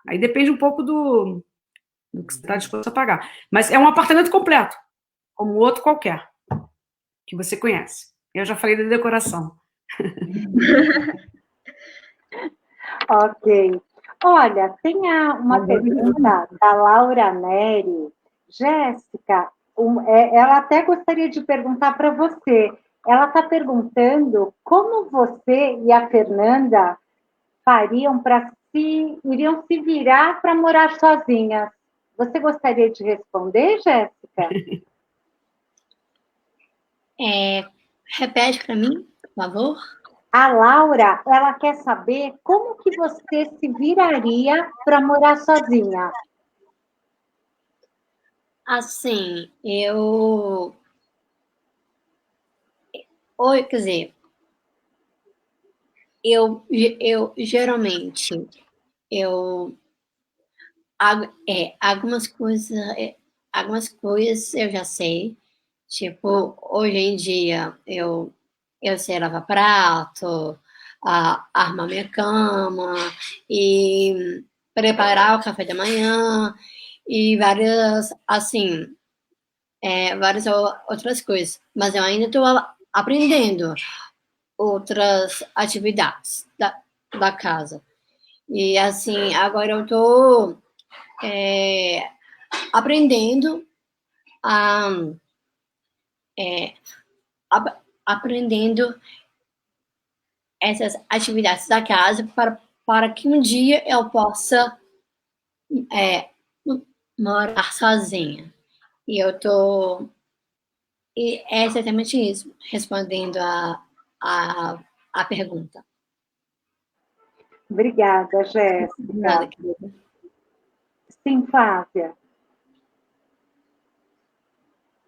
Aí depende um pouco do que você está disposto a pagar. Mas é um apartamento completo, como outro qualquer, que você conhece. Eu já falei da decoração. Ok. Olha, tem uma pergunta da Laura Neri. Jéssica, ela até gostaria de perguntar para você. Ela está perguntando como você e a Fernanda iriam se virar para morar sozinhas. Você gostaria de responder, Jéssica? Repete para mim, por favor. A Laura, ela quer saber como que você se viraria para morar sozinha. Assim, quer dizer, eu geralmente, algumas coisas eu já sei, tipo, hoje em dia eu sei lavar prato, armar minha cama e preparar o café da manhã e várias outras coisas. Mas eu ainda estou aprendendo outras atividades da casa. E assim, agora eu estou aprendendo essas atividades da casa para que um dia eu possa morar sozinha. E eu estou... E é exatamente isso, respondendo a pergunta. Obrigada, Jéssica. Obrigada, querida. Sim, Flávia.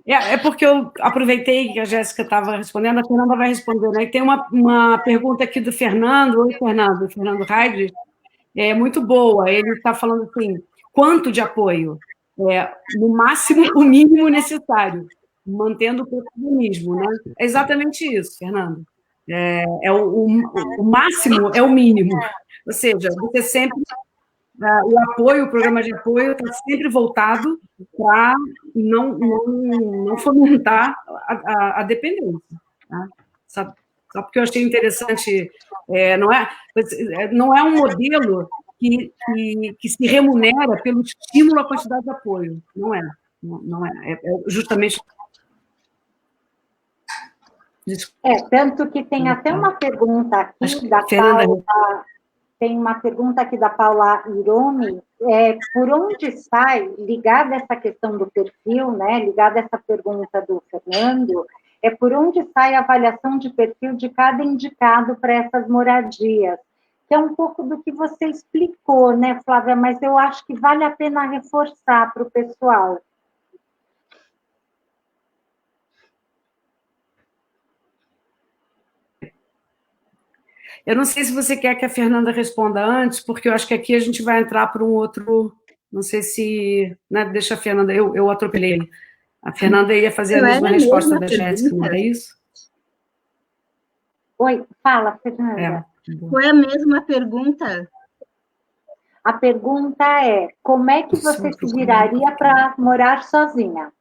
É porque eu aproveitei que a Jéssica estava respondendo, a Fernanda vai responder, né? E tem uma pergunta aqui do Fernando. Oi, Fernando. Fernando Heidrich. É muito boa. Ele está falando assim, quanto de apoio? No máximo, o mínimo necessário, mantendo o protagonismo, né? É exatamente isso, Fernando. O máximo é o mínimo. Ou seja, você sempre... o apoio, o programa de apoio está sempre voltado para não fomentar a dependência. Tá? Só porque eu achei interessante, não é um modelo que se remunera pelo estímulo à quantidade de apoio. Não é. Não é. É justamente... Tanto que tem até uma pergunta aqui da Paula... Tem uma pergunta aqui da Paula Iromi, por onde sai, ligada essa questão do perfil, né, ligada essa pergunta do Fernando, por onde sai a avaliação de perfil de cada indicado para essas moradias, que é um pouco do que você explicou, né, Flávia, mas eu acho que vale a pena reforçar para o pessoal. Eu não sei se você quer que a Fernanda responda antes, porque eu acho que aqui a gente vai entrar para um outro Não sei se... Né, deixa a Fernanda... Eu atropelei. A Fernanda ia fazer a mesma resposta da Jéssica, não é isso? Oi, fala, Fernanda. Foi a mesma pergunta? A pergunta é, como é que você se viraria para morar sozinha?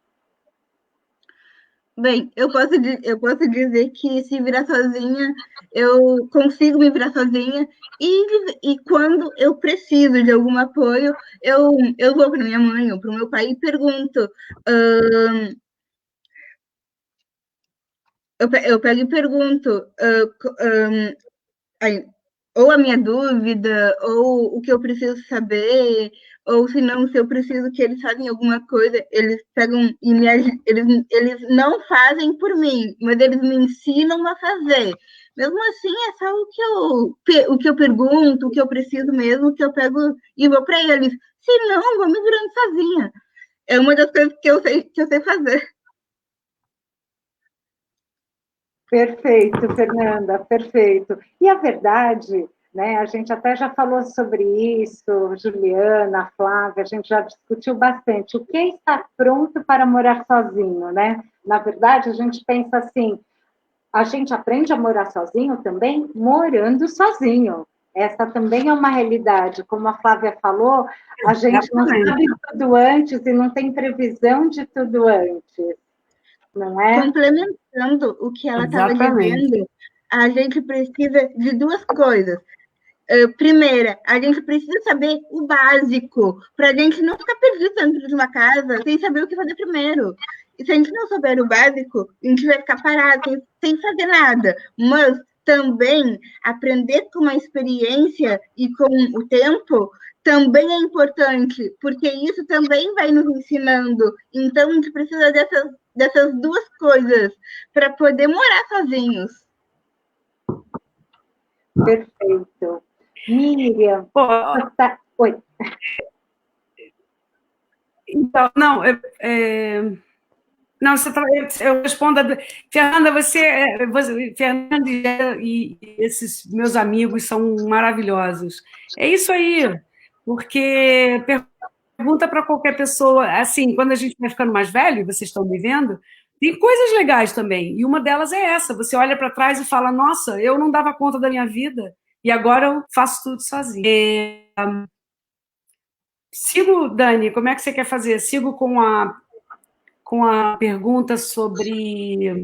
Bem, eu posso dizer que se virar sozinha, eu consigo me virar sozinha, e quando eu preciso de algum apoio, eu vou para minha mãe ou para o meu pai e pergunto. Eu pego e pergunto, ou a minha dúvida, ou o que eu preciso saber, ou se não, se eu preciso que eles façam alguma coisa, eles pegam e eles não fazem por mim, mas eles me ensinam a fazer. Mesmo assim, é só o que eu pergunto, o que eu preciso mesmo, que eu pego e vou para eles. Se não, vou me virando sozinha. É uma das coisas que eu sei fazer. Perfeito, Fernanda, perfeito. E a verdade, né, a gente até já falou sobre isso, Juliana, Flávia, a gente já discutiu bastante. O que é estar pronto para morar sozinho, né? Na verdade, a gente pensa assim, a gente aprende a morar sozinho também morando sozinho. Essa também é uma realidade. Como a Flávia falou, a gente não sabe tudo antes e não tem previsão de tudo antes. Não é? Complementando o que ela estava dizendo, a gente precisa de duas coisas. Primeira, a gente precisa saber o básico, para a gente não ficar perdido dentro de uma casa sem saber o que fazer primeiro. E se a gente não souber o básico, a gente vai ficar parado sem fazer nada. Mas também aprender com a experiência e com o tempo também é importante, porque isso também vai nos ensinando. Então, a gente precisa dessas duas coisas para poder morar sozinhos. Perfeito. Miriam, oi. Então, não, não, eu respondo. Fernanda, Fernanda e esses meus amigos são maravilhosos. É isso aí, porque pergunta para qualquer pessoa, assim, quando a gente vai ficando mais velho, vocês estão me vendo, tem coisas legais também, e uma delas é essa, você olha para trás e fala, nossa, eu não dava conta da minha vida, e agora eu faço tudo sozinha. Sigo, Dani, como é que você quer fazer? Sigo com a pergunta sobre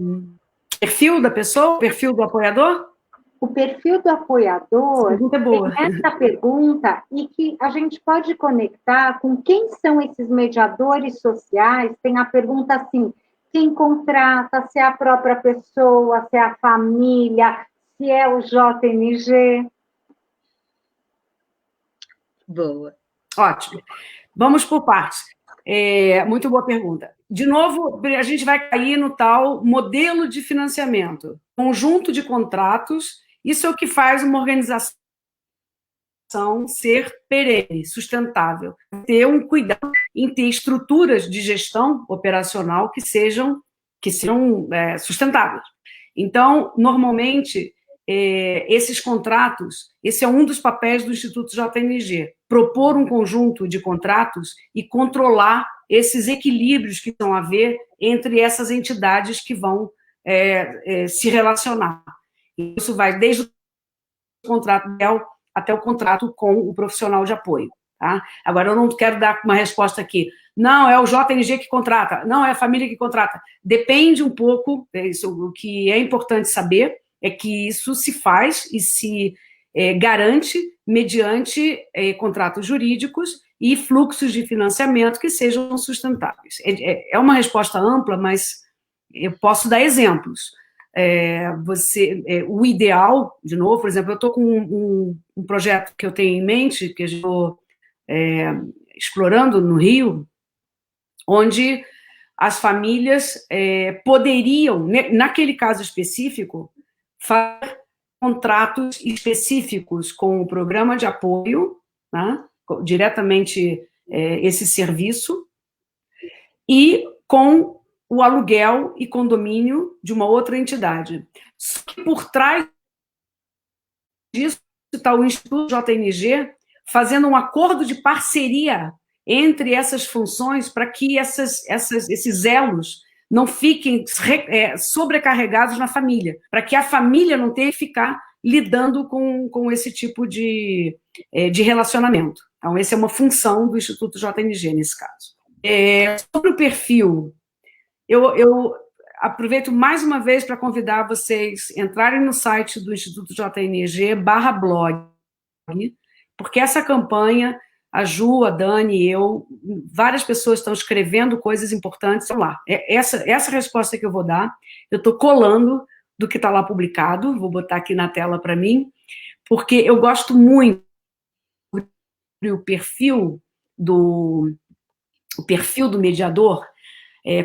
perfil da pessoa, perfil do apoiador? O perfil do apoiador pergunta é boa. Tem essa pergunta e que a gente pode conectar com quem são esses mediadores sociais. Tem a pergunta assim, quem contrata, se é a própria pessoa, se é a família, se é o JMG. Boa. Ótimo. Vamos por partes. Muito boa pergunta. De novo, a gente vai cair no tal modelo de financiamento. Conjunto de contratos, isso é o que faz uma organização ser perene, sustentável. Ter um cuidado em ter estruturas de gestão operacional que sejam sustentáveis. Então, normalmente, esses contratos, esse é um dos papéis do Instituto JMG, propor um conjunto de contratos e controlar esses equilíbrios que vão haver entre essas entidades que vão se relacionar. Isso vai desde o contrato até o contrato com o profissional de apoio. Tá? Agora, eu não quero dar uma resposta aqui. Não, é o JMG que contrata. Não, é a família que contrata. Depende um pouco, o que é importante saber é que isso se faz e se garante mediante contratos jurídicos e fluxos de financiamento que sejam sustentáveis. É uma resposta ampla, mas eu posso dar exemplos. O ideal, de novo, por exemplo, eu estou com um projeto que eu tenho em mente, que eu estou explorando no Rio, onde as famílias poderiam, naquele caso específico, fazer contratos específicos com o programa de apoio, né, diretamente esse serviço, e com o aluguel e condomínio de uma outra entidade. Só que por trás disso está o Instituto JMG fazendo um acordo de parceria entre essas funções para que esses elos não fiquem sobrecarregados na família, para que a família não tenha que ficar lidando com esse tipo de relacionamento. Então, essa é uma função do Instituto JNG, nesse caso. Sobre o perfil, eu aproveito mais uma vez para convidar vocês a entrarem no site do Instituto JNG/blog, porque essa campanha, a Ju, a Dani, eu, várias pessoas estão escrevendo coisas importantes lá. Essa resposta que eu vou dar, eu estou colando do que está lá publicado, vou botar aqui na tela para mim, porque eu gosto muito do perfil do mediador,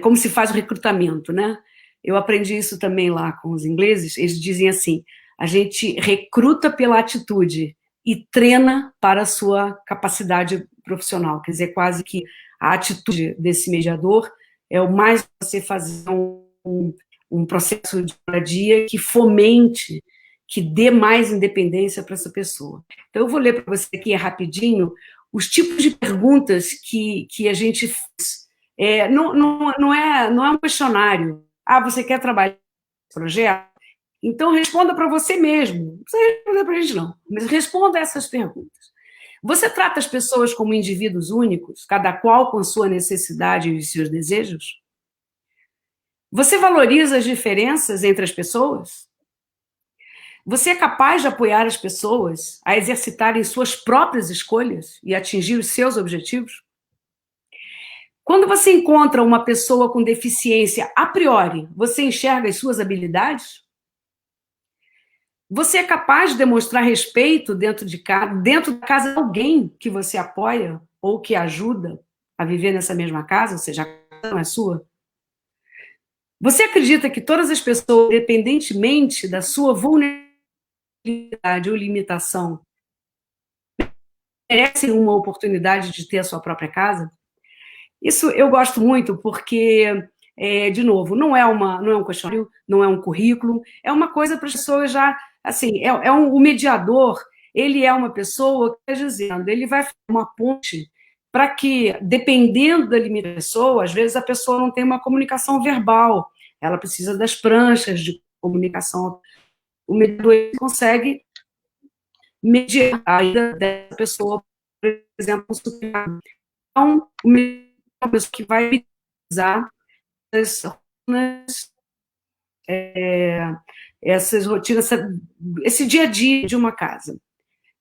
como se faz o recrutamento, né? Eu aprendi isso também lá com os ingleses, eles dizem assim, a gente recruta pela atitude e treina para a sua capacidade profissional, quer dizer, quase que a atitude desse mediador é o mais você fazer um processo de dia que fomente, que dê mais independência para essa pessoa. Então, eu vou ler para você aqui rapidinho os tipos de perguntas que a gente faz. Não é um questionário. Você quer trabalhar nesse projeto? Então, responda para você mesmo. Não precisa responder para a gente, não. Mas responda essas perguntas. Você trata as pessoas como indivíduos únicos, cada qual com sua necessidade e seus desejos? Você valoriza as diferenças entre as pessoas? Você é capaz de apoiar as pessoas a exercitarem suas próprias escolhas e atingir os seus objetivos? Quando você encontra uma pessoa com deficiência, a priori, você enxerga as suas habilidades? Você é capaz de demonstrar respeito dentro da casa de alguém que você apoia ou que ajuda a viver nessa mesma casa, ou seja, a casa não é sua? Você acredita que todas as pessoas, independentemente da sua vulnerabilidade ou limitação, merecem uma oportunidade de ter a sua própria casa? Isso eu gosto muito porque, de novo, não é um questionário, não é um currículo, é uma coisa para as pessoas já, assim, o mediador, ele é uma pessoa que está dizendo, ele vai fazer uma ponte para que, dependendo da limitação da pessoa, às vezes a pessoa não tem uma comunicação verbal, ela precisa das pranchas de comunicação. O mediador consegue mediar a ida dessa pessoa, por exemplo, no supermercado. Então, o mediador é uma pessoa que vai utilizar essas rotinas, esse dia a dia de uma casa.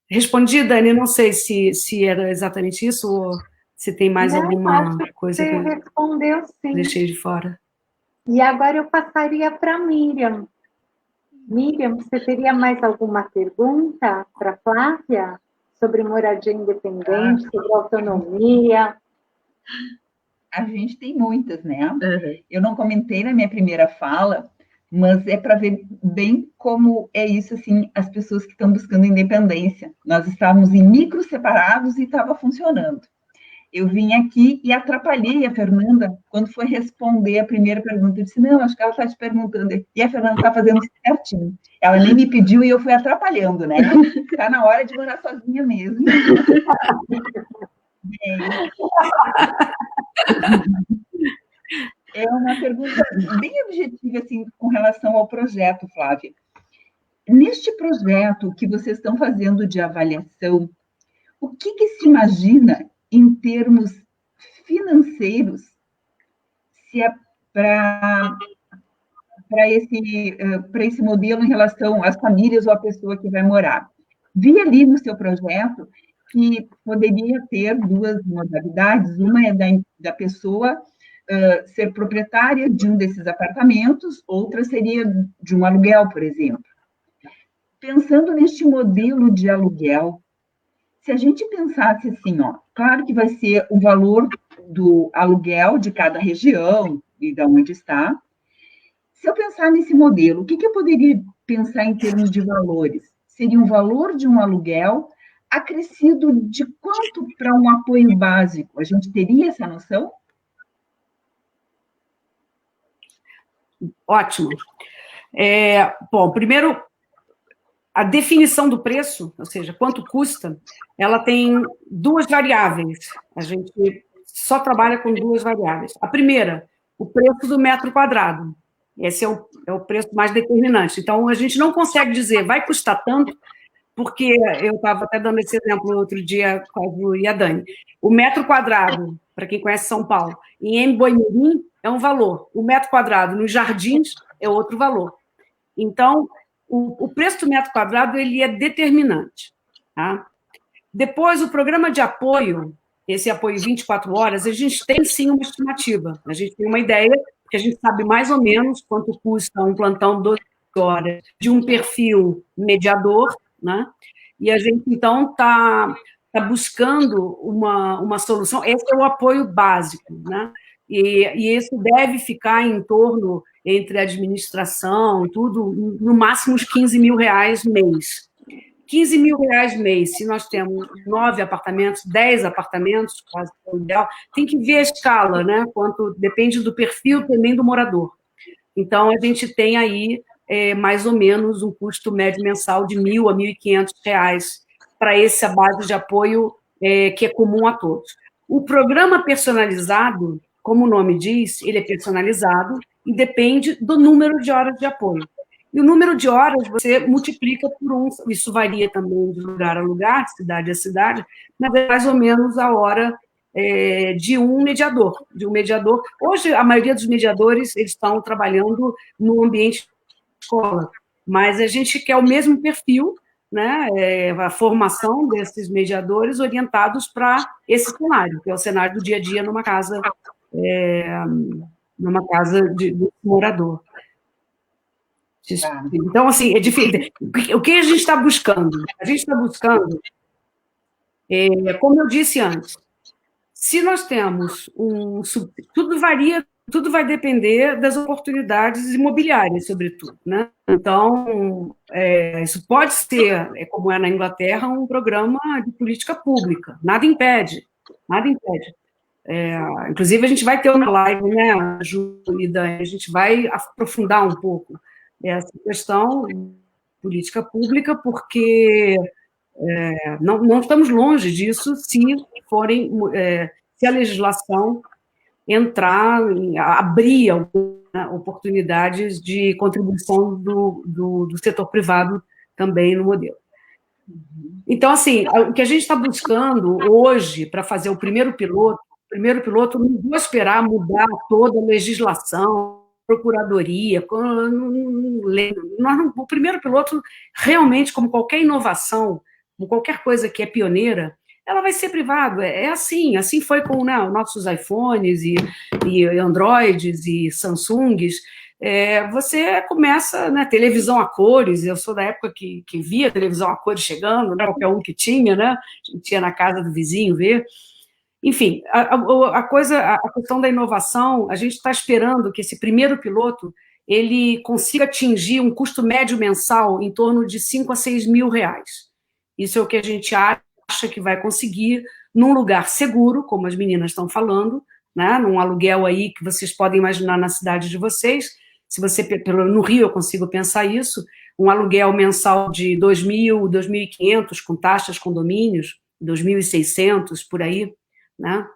Respondi, Dani, não sei se era exatamente isso ou se tem mais alguma coisa que eu respondeu, sim. Deixei de fora. E agora eu passaria para Miriam. Miriam, você teria mais alguma pergunta para a Flávia sobre moradia independente, sobre autonomia? A gente tem muitas, né? Uhum. Eu não comentei na minha primeira fala, mas é para ver bem como é isso, assim, as pessoas que estão buscando independência. Nós estávamos em micros separados e estava funcionando. Eu vim aqui e atrapalhei a Fernanda quando foi responder a primeira pergunta. Eu disse, não, acho que ela está te perguntando. E a Fernanda está fazendo certinho. Ela nem me pediu e eu fui atrapalhando, né? Está na hora de morar sozinha mesmo. É uma pergunta bem objetiva, assim, com relação ao projeto, Flávia. Neste projeto que vocês estão fazendo de avaliação, o que se imagina em termos financeiros se é para esse modelo em relação às famílias ou à pessoa que vai morar? Vi ali no seu projeto que poderia ter duas modalidades, uma é da pessoa ser proprietária de um desses apartamentos, outra seria de um aluguel, por exemplo. Pensando neste modelo de aluguel, se a gente pensasse assim, claro que vai ser o valor do aluguel de cada região e de onde está. Se eu pensar nesse modelo, o que eu poderia pensar em termos de valores? Seria um valor de um aluguel acrescido de quanto para um apoio básico? A gente teria essa noção? Ótimo. Bom, primeiro, a definição do preço, ou seja, quanto custa, ela tem duas variáveis. A gente só trabalha com duas variáveis. A primeira, o preço do metro quadrado. Esse é o preço mais determinante. Então, a gente não consegue dizer, vai custar tanto, porque eu estava até dando esse exemplo outro dia com a Ju e a Dani. O metro quadrado, para quem conhece São Paulo, em Emboimirim é um valor. O metro quadrado nos Jardins é outro valor. Então, o preço do metro quadrado ele é determinante. Tá? Depois, o programa de apoio, esse apoio 24 horas, a gente tem sim uma estimativa. A gente tem uma ideia, porque a gente sabe mais ou menos quanto custa um plantão 12 horas de um perfil mediador, né? E a gente, então, está buscando uma solução. Esse é o apoio básico, né? E isso deve ficar em torno, entre a administração, tudo, no máximo uns 15 mil reais mês. 15 mil reais mês, se nós temos 9 apartamentos, 10 apartamentos, quase o ideal, tem que ver a escala, né? Quanto depende do perfil também do morador. Então, a gente tem aí mais ou menos um custo médio mensal de R$1.000 a R$1.500 para essa base de apoio que é comum a todos. O programa personalizado, como o nome diz, ele é personalizado e depende do número de horas de apoio. E o número de horas você multiplica por 1, isso varia também de lugar a lugar, de cidade a cidade, mas é mais ou menos a hora de um mediador. Hoje, a maioria dos mediadores eles estão trabalhando no ambiente de escola, mas a gente quer o mesmo perfil, né, a formação desses mediadores orientados para esse cenário, que é o cenário do dia a dia numa casa de morador. Então, assim, é difícil. O que a gente está buscando? A gente está buscando, como eu disse antes, se nós temos tudo vai depender das oportunidades imobiliárias, sobretudo, né? Então, isso pode ser, como é na Inglaterra, um programa de política pública. Nada impede. Inclusive, a gente vai ter uma live, né, Ju e Dani, a gente vai aprofundar um pouco essa questão de política pública, porque não estamos longe disso se a legislação abrir oportunidades de contribuição do setor privado também no modelo. Então, assim, o que a gente está buscando hoje para fazer o primeiro piloto, não vou esperar mudar toda a legislação, procuradoria, o primeiro piloto, realmente, como qualquer inovação, como qualquer coisa que é pioneira, ela vai ser privada, assim foi com nossos iPhones e Androids e Samsungs, você começa, né, televisão a cores, eu sou da época que via televisão a cores chegando, né, qualquer um que tinha, né, a gente ia na casa do vizinho ver. Enfim, a questão da inovação, a gente está esperando que esse primeiro piloto ele consiga atingir um custo médio mensal em torno de 5 a 6 mil reais. Isso é o que a gente acha que vai conseguir num lugar seguro, como as meninas estão falando, né, num aluguel aí que vocês podem imaginar na cidade de vocês. Se você, no Rio eu consigo pensar isso, um aluguel mensal de 2.000, 2.500 com taxas, condomínios, 2.600 por aí, né?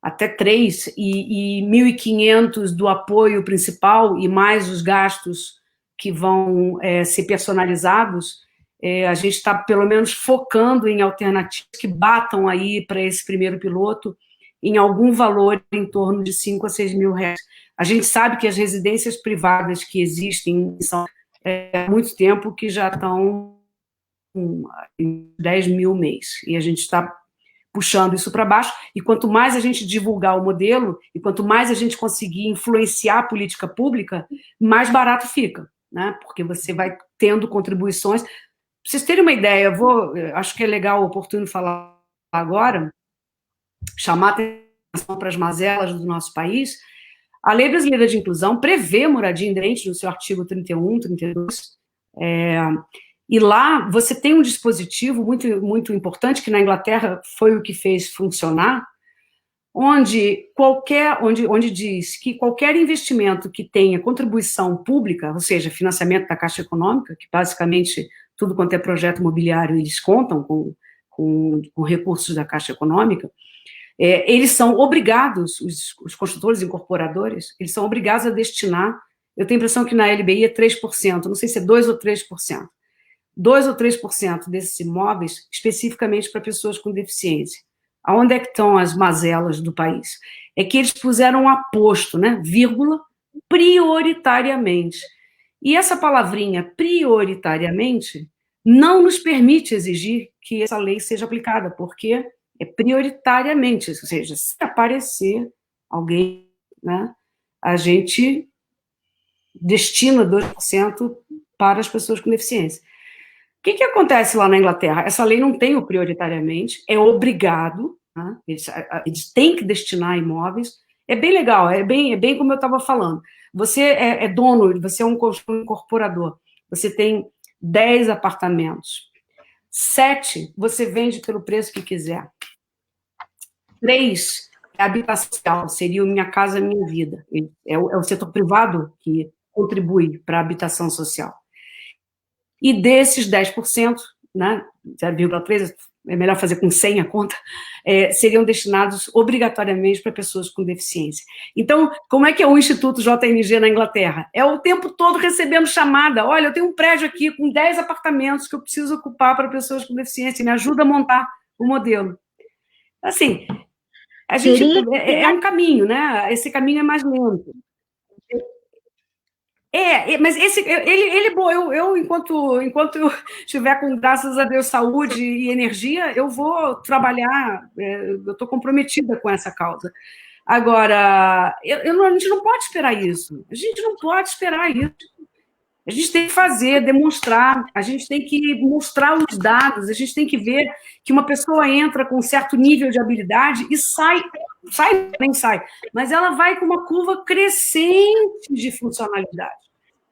Até 3, e 1.500 do apoio principal e mais os gastos que vão ser personalizados, a gente está pelo menos focando em alternativas que batam aí para esse primeiro piloto em algum valor em torno de 5 a 6 mil reais. A gente sabe que as residências privadas que existem são há muito tempo que já estão em 10 mil mês, e a gente está puxando isso para baixo, e quanto mais a gente divulgar o modelo, e quanto mais a gente conseguir influenciar a política pública, mais barato fica, né? Porque você vai tendo contribuições. Para vocês terem uma ideia, acho que é legal, oportuno falar agora, chamar atenção para as mazelas do nosso país. A Lei Brasileira de Inclusão prevê moradia independente no seu artigo 31, 32, e lá você tem um dispositivo muito, muito importante, que na Inglaterra foi o que fez funcionar, onde diz que qualquer investimento que tenha contribuição pública, ou seja, financiamento da Caixa Econômica, que basicamente tudo quanto é projeto imobiliário, eles contam com recursos da Caixa Econômica, eles são obrigados, os construtores e incorporadores, eles são obrigados a destinar, eu tenho a impressão que na LBI é 3%, não sei se é 2% ou 3%, 2% ou 3% desses imóveis especificamente para pessoas com deficiência. Aonde é que estão as mazelas do país? É que eles puseram um aposto, né, vírgula, prioritariamente. E essa palavrinha, prioritariamente, não nos permite exigir que essa lei seja aplicada, porque é prioritariamente, ou seja, se aparecer alguém, né, a gente destina 2% para as pessoas com deficiência. O que acontece lá na Inglaterra? Essa lei não tem o prioritariamente, é obrigado, né? Eles têm que destinar imóveis. É bem legal, é bem como eu estava falando. Você é dono, você é um incorporador, você tem 10 apartamentos, 7 você vende pelo preço que quiser. 3 é habitação social, seria o Minha Casa Minha Vida. É o setor privado que contribui para a habitação social. E desses 10%, né, 0,3%, é melhor fazer com 100 a conta, seriam destinados obrigatoriamente para pessoas com deficiência. Então, como é que é o Instituto JNG na Inglaterra? É o tempo todo recebendo chamada, olha, eu tenho um prédio aqui com 10 apartamentos que eu preciso ocupar para pessoas com deficiência, me ajuda a montar o modelo. Assim, a gente, é um caminho, né? Esse caminho é mais lento. Mas eu enquanto eu estiver com, graças a Deus, saúde e energia, eu vou trabalhar, eu estou comprometida com essa causa. Agora, a gente não pode esperar isso. A gente não pode esperar isso. A gente tem que fazer, demonstrar, a gente tem que mostrar os dados, a gente tem que ver que uma pessoa entra com um certo nível de habilidade e nem sai, mas ela vai com uma curva crescente de funcionalidade.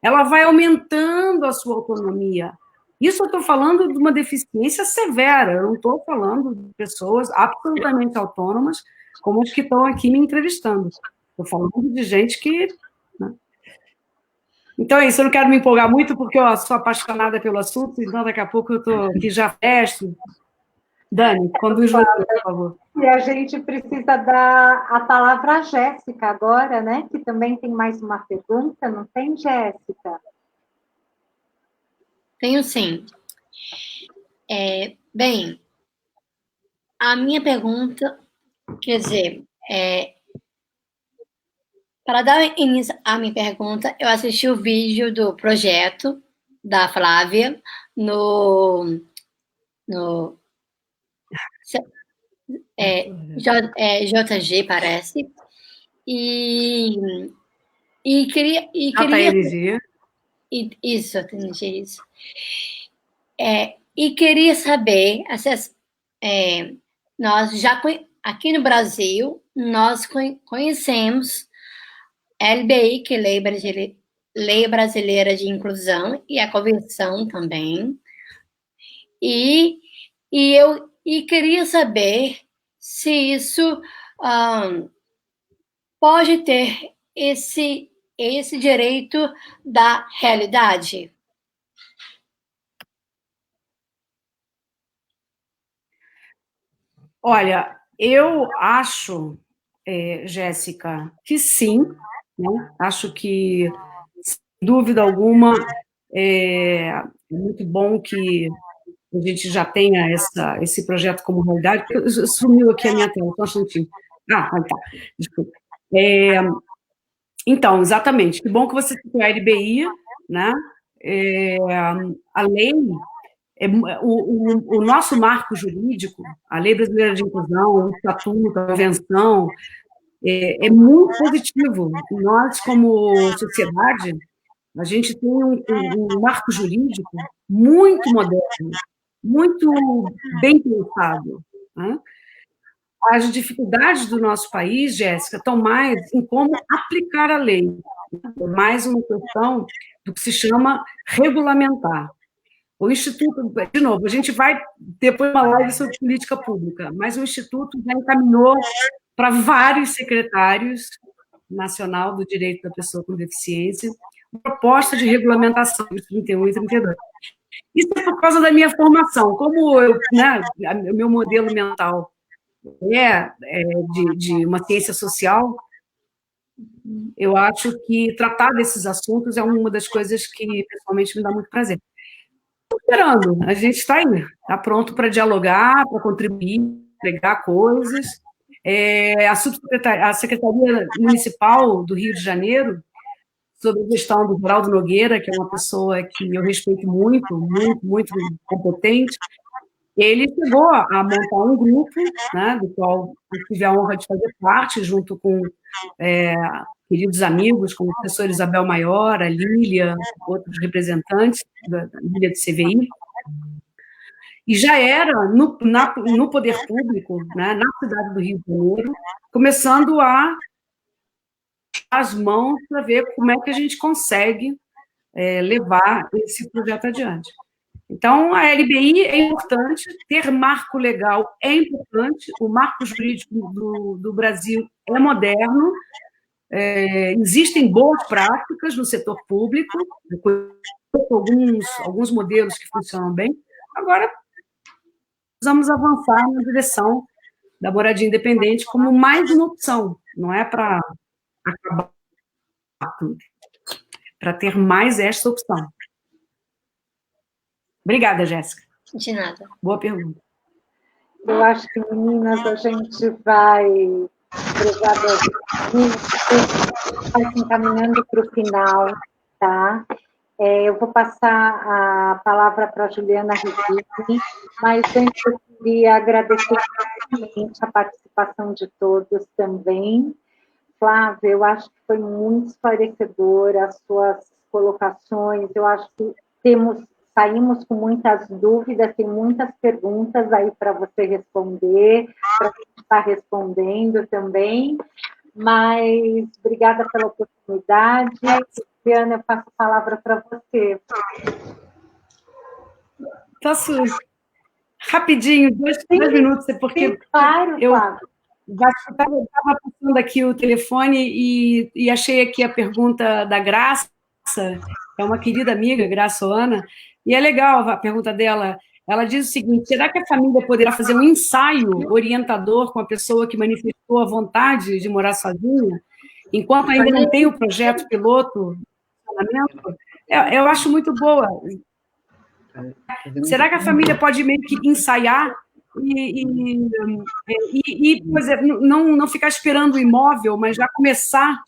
Ela vai aumentando a sua autonomia. Isso eu estou falando de uma deficiência severa, eu não estou falando de pessoas absolutamente autônomas, como as que estão aqui me entrevistando. Estou falando de gente que... Né? Então é isso, eu não quero me empolgar muito, porque eu sou apaixonada pelo assunto, então daqui a pouco eu estou aqui já festo. Dani, conduz você, por favor. E a gente precisa dar a palavra à Jéssica agora, né? Que também tem mais uma pergunta, não tem, Jéssica? Tenho sim. Bem, a minha pergunta, quer dizer, para dar início à minha pergunta, eu assisti o vídeo do projeto da Flávia no JG, parece, e queria isso, e queria saber, nós já aqui no Brasil nós conhecemos a LBI, que é Lei Brasileira de Inclusão, e a Convenção também, e eu queria saber se isso pode ter esse direito da realidade. Olha, eu acho, Jéssica, que sim, né? Acho que, sem dúvida alguma, é muito bom que a gente já tenha esse projeto como realidade. Sumiu aqui a minha tela, só um instantinho. Tá, desculpa. Então, exatamente, que bom que você citou a LBI, né? A lei, o nosso marco jurídico, a Lei Brasileira de Inclusão, o Estatuto, a Convenção, é muito positivo. Nós, como sociedade, a gente tem um marco jurídico muito moderno, muito bem pensado, né? As dificuldades do nosso país, Jéssica, estão mais em como aplicar a lei, mais uma questão do que se chama regulamentar. O Instituto, de novo, a gente vai depois uma live sobre política pública, mas o Instituto já encaminhou para vários secretários nacional do direito da pessoa com deficiência proposta de regulamentação, 31 e 32. Isso é por causa da minha formação. Como eu, né, o meu modelo mental de uma ciência social, eu acho que tratar desses assuntos é uma das coisas que, pessoalmente, me dá muito prazer. Estou esperando, a gente está aí, está pronto para dialogar, para contribuir, pegar coisas. A Secretaria Municipal do Rio de Janeiro, sob a gestão do Geraldo Nogueira, que é uma pessoa que eu respeito muito, muito, muito competente, ele chegou a montar um grupo, né, do qual eu tive a honra de fazer parte, junto com queridos amigos, como o professor Isabel Maior, a Lília, outros representantes da Lília do CVI, e já era no poder público, né, na cidade do Rio de Janeiro, começando a as mãos para ver como é que a gente consegue levar esse projeto adiante. Então, a LBI é importante, ter marco legal é importante, o marco jurídico do Brasil é moderno, existem boas práticas no setor público, alguns modelos que funcionam bem, agora precisamos avançar na direção da moradia independente como mais uma opção, não é para acabar tudo, para ter mais esta opção. Obrigada, Jéssica. De nada. Boa pergunta. Eu acho que, meninas, a gente vai se encaminhando para o final, tá? Eu vou passar a palavra para a Juliana Riviere, mas antes eu queria agradecer a participação de todos também. Flávia, eu acho que foi muito esclarecedora as suas colocações, eu acho que saímos com muitas dúvidas, tem muitas perguntas aí para você responder, para a gente estar respondendo também, mas obrigada pela oportunidade. Diana, eu passo a palavra para você. Posso rapidinho, dois minutos, porque claro, eu Flávia. estava passando aqui o telefone e achei aqui a pergunta da Graça, é uma querida amiga, Graça Ana, e é legal a pergunta dela. Ela diz o seguinte: será que a família poderá fazer um ensaio orientador com a pessoa que manifestou a vontade de morar sozinha, enquanto ainda não tem o projeto piloto? Eu acho muito boa. Será que a família pode meio que ensaiar por exemplo, não ficar esperando o imóvel, mas já começar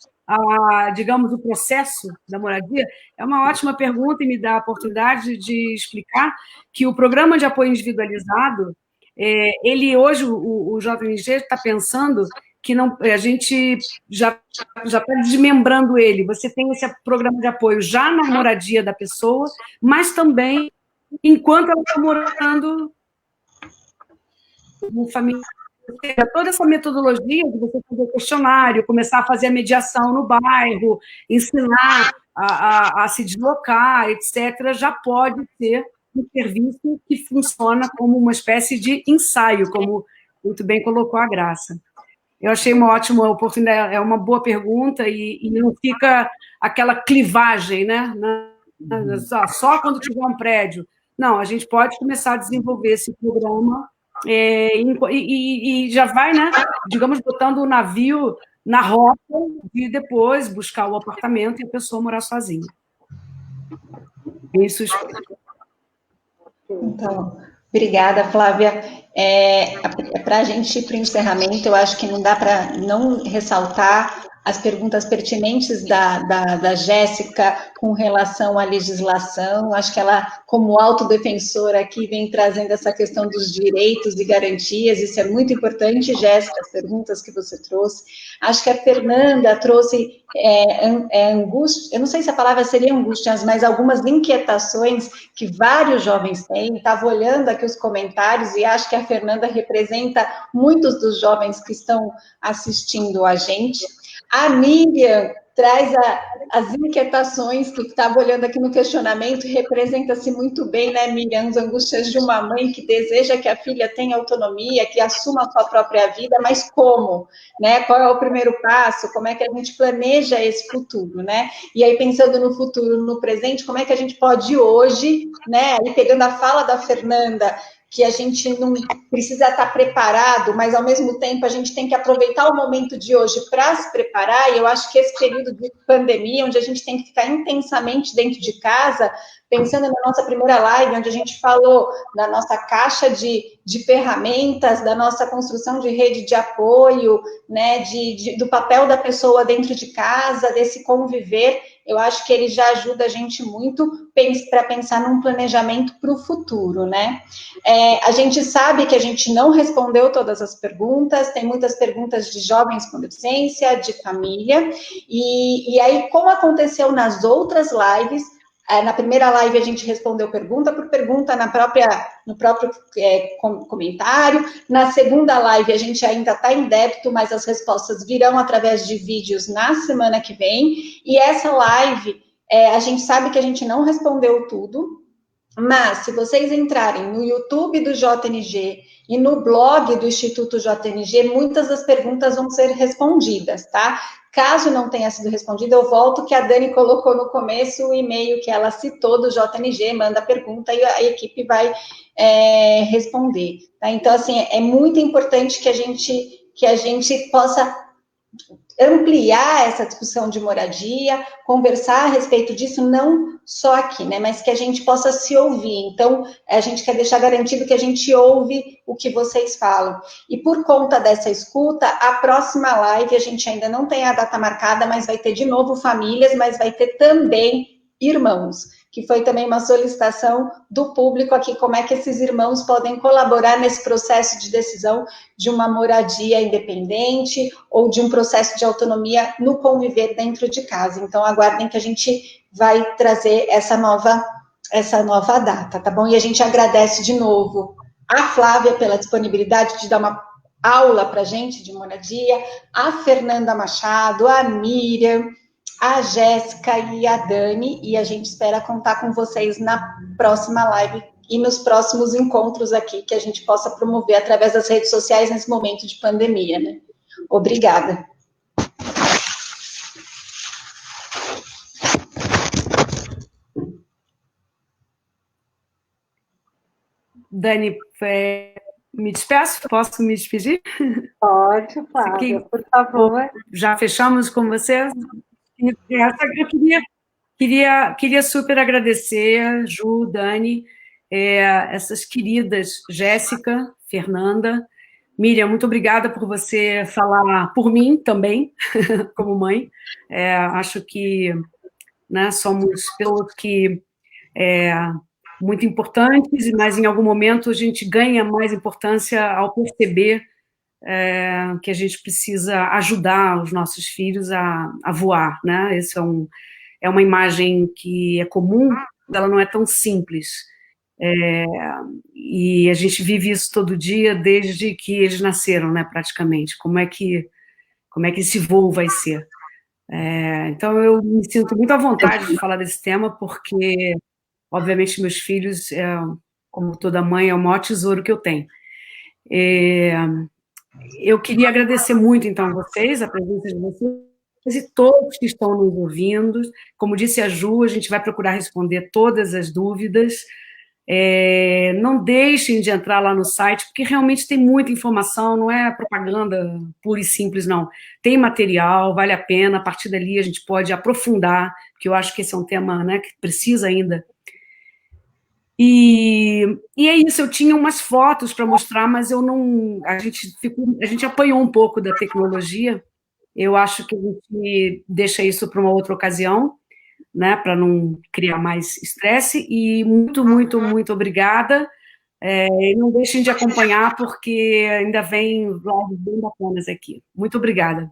digamos, o processo da moradia? É uma ótima pergunta e me dá a oportunidade de explicar que o programa de apoio individualizado, ele hoje, o JMG está pensando que a gente já está desmembrando ele. Você tem esse programa de apoio já na moradia da pessoa, mas também enquanto ela está morando no familiar. Toda essa metodologia de você fazer questionário, começar a fazer a mediação no bairro, ensinar a se deslocar, etc., já pode ser um serviço que funciona como uma espécie de ensaio, como muito bem colocou a Graça. Eu achei uma ótima oportunidade, é uma boa pergunta, e não fica aquela clivagem, né? Só quando tiver um prédio. Não, a gente pode começar a desenvolver esse programa e já vai, né, digamos, botando o navio na rota de depois buscar o apartamento e a pessoa morar sozinha. Isso. Então, obrigada, Flávia. Para a gente ir para o encerramento, eu acho que não dá para não ressaltar as perguntas pertinentes da Jéssica com relação à legislação. Acho que ela, como autodefensora aqui, vem trazendo essa questão dos direitos e garantias. Isso é muito importante, Jéssica, as perguntas que você trouxe. Acho que a Fernanda trouxe angústia, eu não sei se a palavra seria angústias, mas algumas inquietações que vários jovens têm. Estava olhando aqui os comentários e acho que a Fernanda representa muitos dos jovens que estão assistindo a gente. A Miriam traz as inquietações que estava olhando aqui no questionamento, representa-se muito bem, né, Miriam, as angústias de uma mãe que deseja que a filha tenha autonomia, que assuma a sua própria vida, mas como, né, qual é o primeiro passo, como é que a gente planeja esse futuro, né, e aí pensando no futuro, no presente, como é que a gente pode hoje, né, aí pegando a fala da Fernanda, que a gente não precisa estar preparado, mas ao mesmo tempo a gente tem que aproveitar o momento de hoje para se preparar, e eu acho que esse período de pandemia, onde a gente tem que ficar intensamente dentro de casa, pensando na nossa primeira live, onde a gente falou da nossa caixa de ferramentas, da nossa construção de rede de apoio, né, do papel da pessoa dentro de casa, desse conviver, eu acho que ele já ajuda a gente muito para pensar num planejamento para o futuro, né? A gente sabe que a gente não respondeu todas as perguntas, tem muitas perguntas de jovens com deficiência, de família, e aí, como aconteceu nas outras lives, na primeira live a gente respondeu pergunta por pergunta no próprio comentário, na segunda live a gente ainda está em débito, mas as respostas virão através de vídeos na semana que vem, e essa live, a gente sabe que a gente não respondeu tudo, mas se vocês entrarem no YouTube do JNG e no blog do Instituto JNG, muitas das perguntas vão ser respondidas, tá? Caso não tenha sido respondida, eu volto que a Dani colocou no começo o e-mail que ela citou do JNG, manda a pergunta e a equipe vai responder. Tá? Então, assim, é muito importante que a gente possa ampliar essa discussão de moradia, conversar a respeito disso, não só aqui, né, mas que a gente possa se ouvir. Então, a gente quer deixar garantido que a gente ouve o que vocês falam. E por conta dessa escuta, a próxima live, a gente ainda não tem a data marcada, mas vai ter de novo famílias, mas vai ter também irmãos, que foi também uma solicitação do público aqui, como é que esses irmãos podem colaborar nesse processo de decisão de uma moradia independente ou de um processo de autonomia no conviver dentro de casa. Então, aguardem que a gente vai trazer essa nova data, tá bom? E a gente agradece de novo a Flávia pela disponibilidade de dar uma aula para a gente de moradia, a Fernanda Machado, a Miriam, a Jéssica e a Dani, e a gente espera contar com vocês na próxima live e nos próximos encontros aqui que a gente possa promover através das redes sociais nesse momento de pandemia, né? Obrigada. Dani, me despeço? Posso me despedir? Pode, Flávia, por favor. Já fechamos com você? Eu queria super agradecer, Ju, Dani, essas queridas Jéssica, Fernanda, Miriam, muito obrigada por você falar por mim também, como mãe. Acho que, né, somos pessoas que muito importantes, mas em algum momento a gente ganha mais importância ao perceber que a gente precisa ajudar os nossos filhos a voar, né? Essa é uma imagem que é comum, ela não é tão simples. E a gente vive isso todo dia desde que eles nasceram, né, praticamente. Como é que esse voo vai ser? Então, eu me sinto muito à vontade de falar desse tema, porque, obviamente, meus filhos, como toda mãe, é o maior tesouro que eu tenho. Eu queria agradecer muito, então, a vocês, a presença de vocês e todos que estão nos ouvindo. Como disse a Ju, a gente vai procurar responder todas as dúvidas. Não deixem de entrar lá no site, porque realmente tem muita informação, não é propaganda pura e simples, não. Tem material, vale a pena, a partir dali a gente pode aprofundar, porque eu acho que esse é um tema, né, que precisa ainda. E é isso, eu tinha umas fotos para mostrar, mas eu não. A gente apanhou um pouco da tecnologia. Eu acho que a gente deixa isso para uma outra ocasião, né, para não criar mais estresse. E muito, muito, muito obrigada. Não deixem de acompanhar, porque ainda vem lives bem bacanas aqui. Muito obrigada.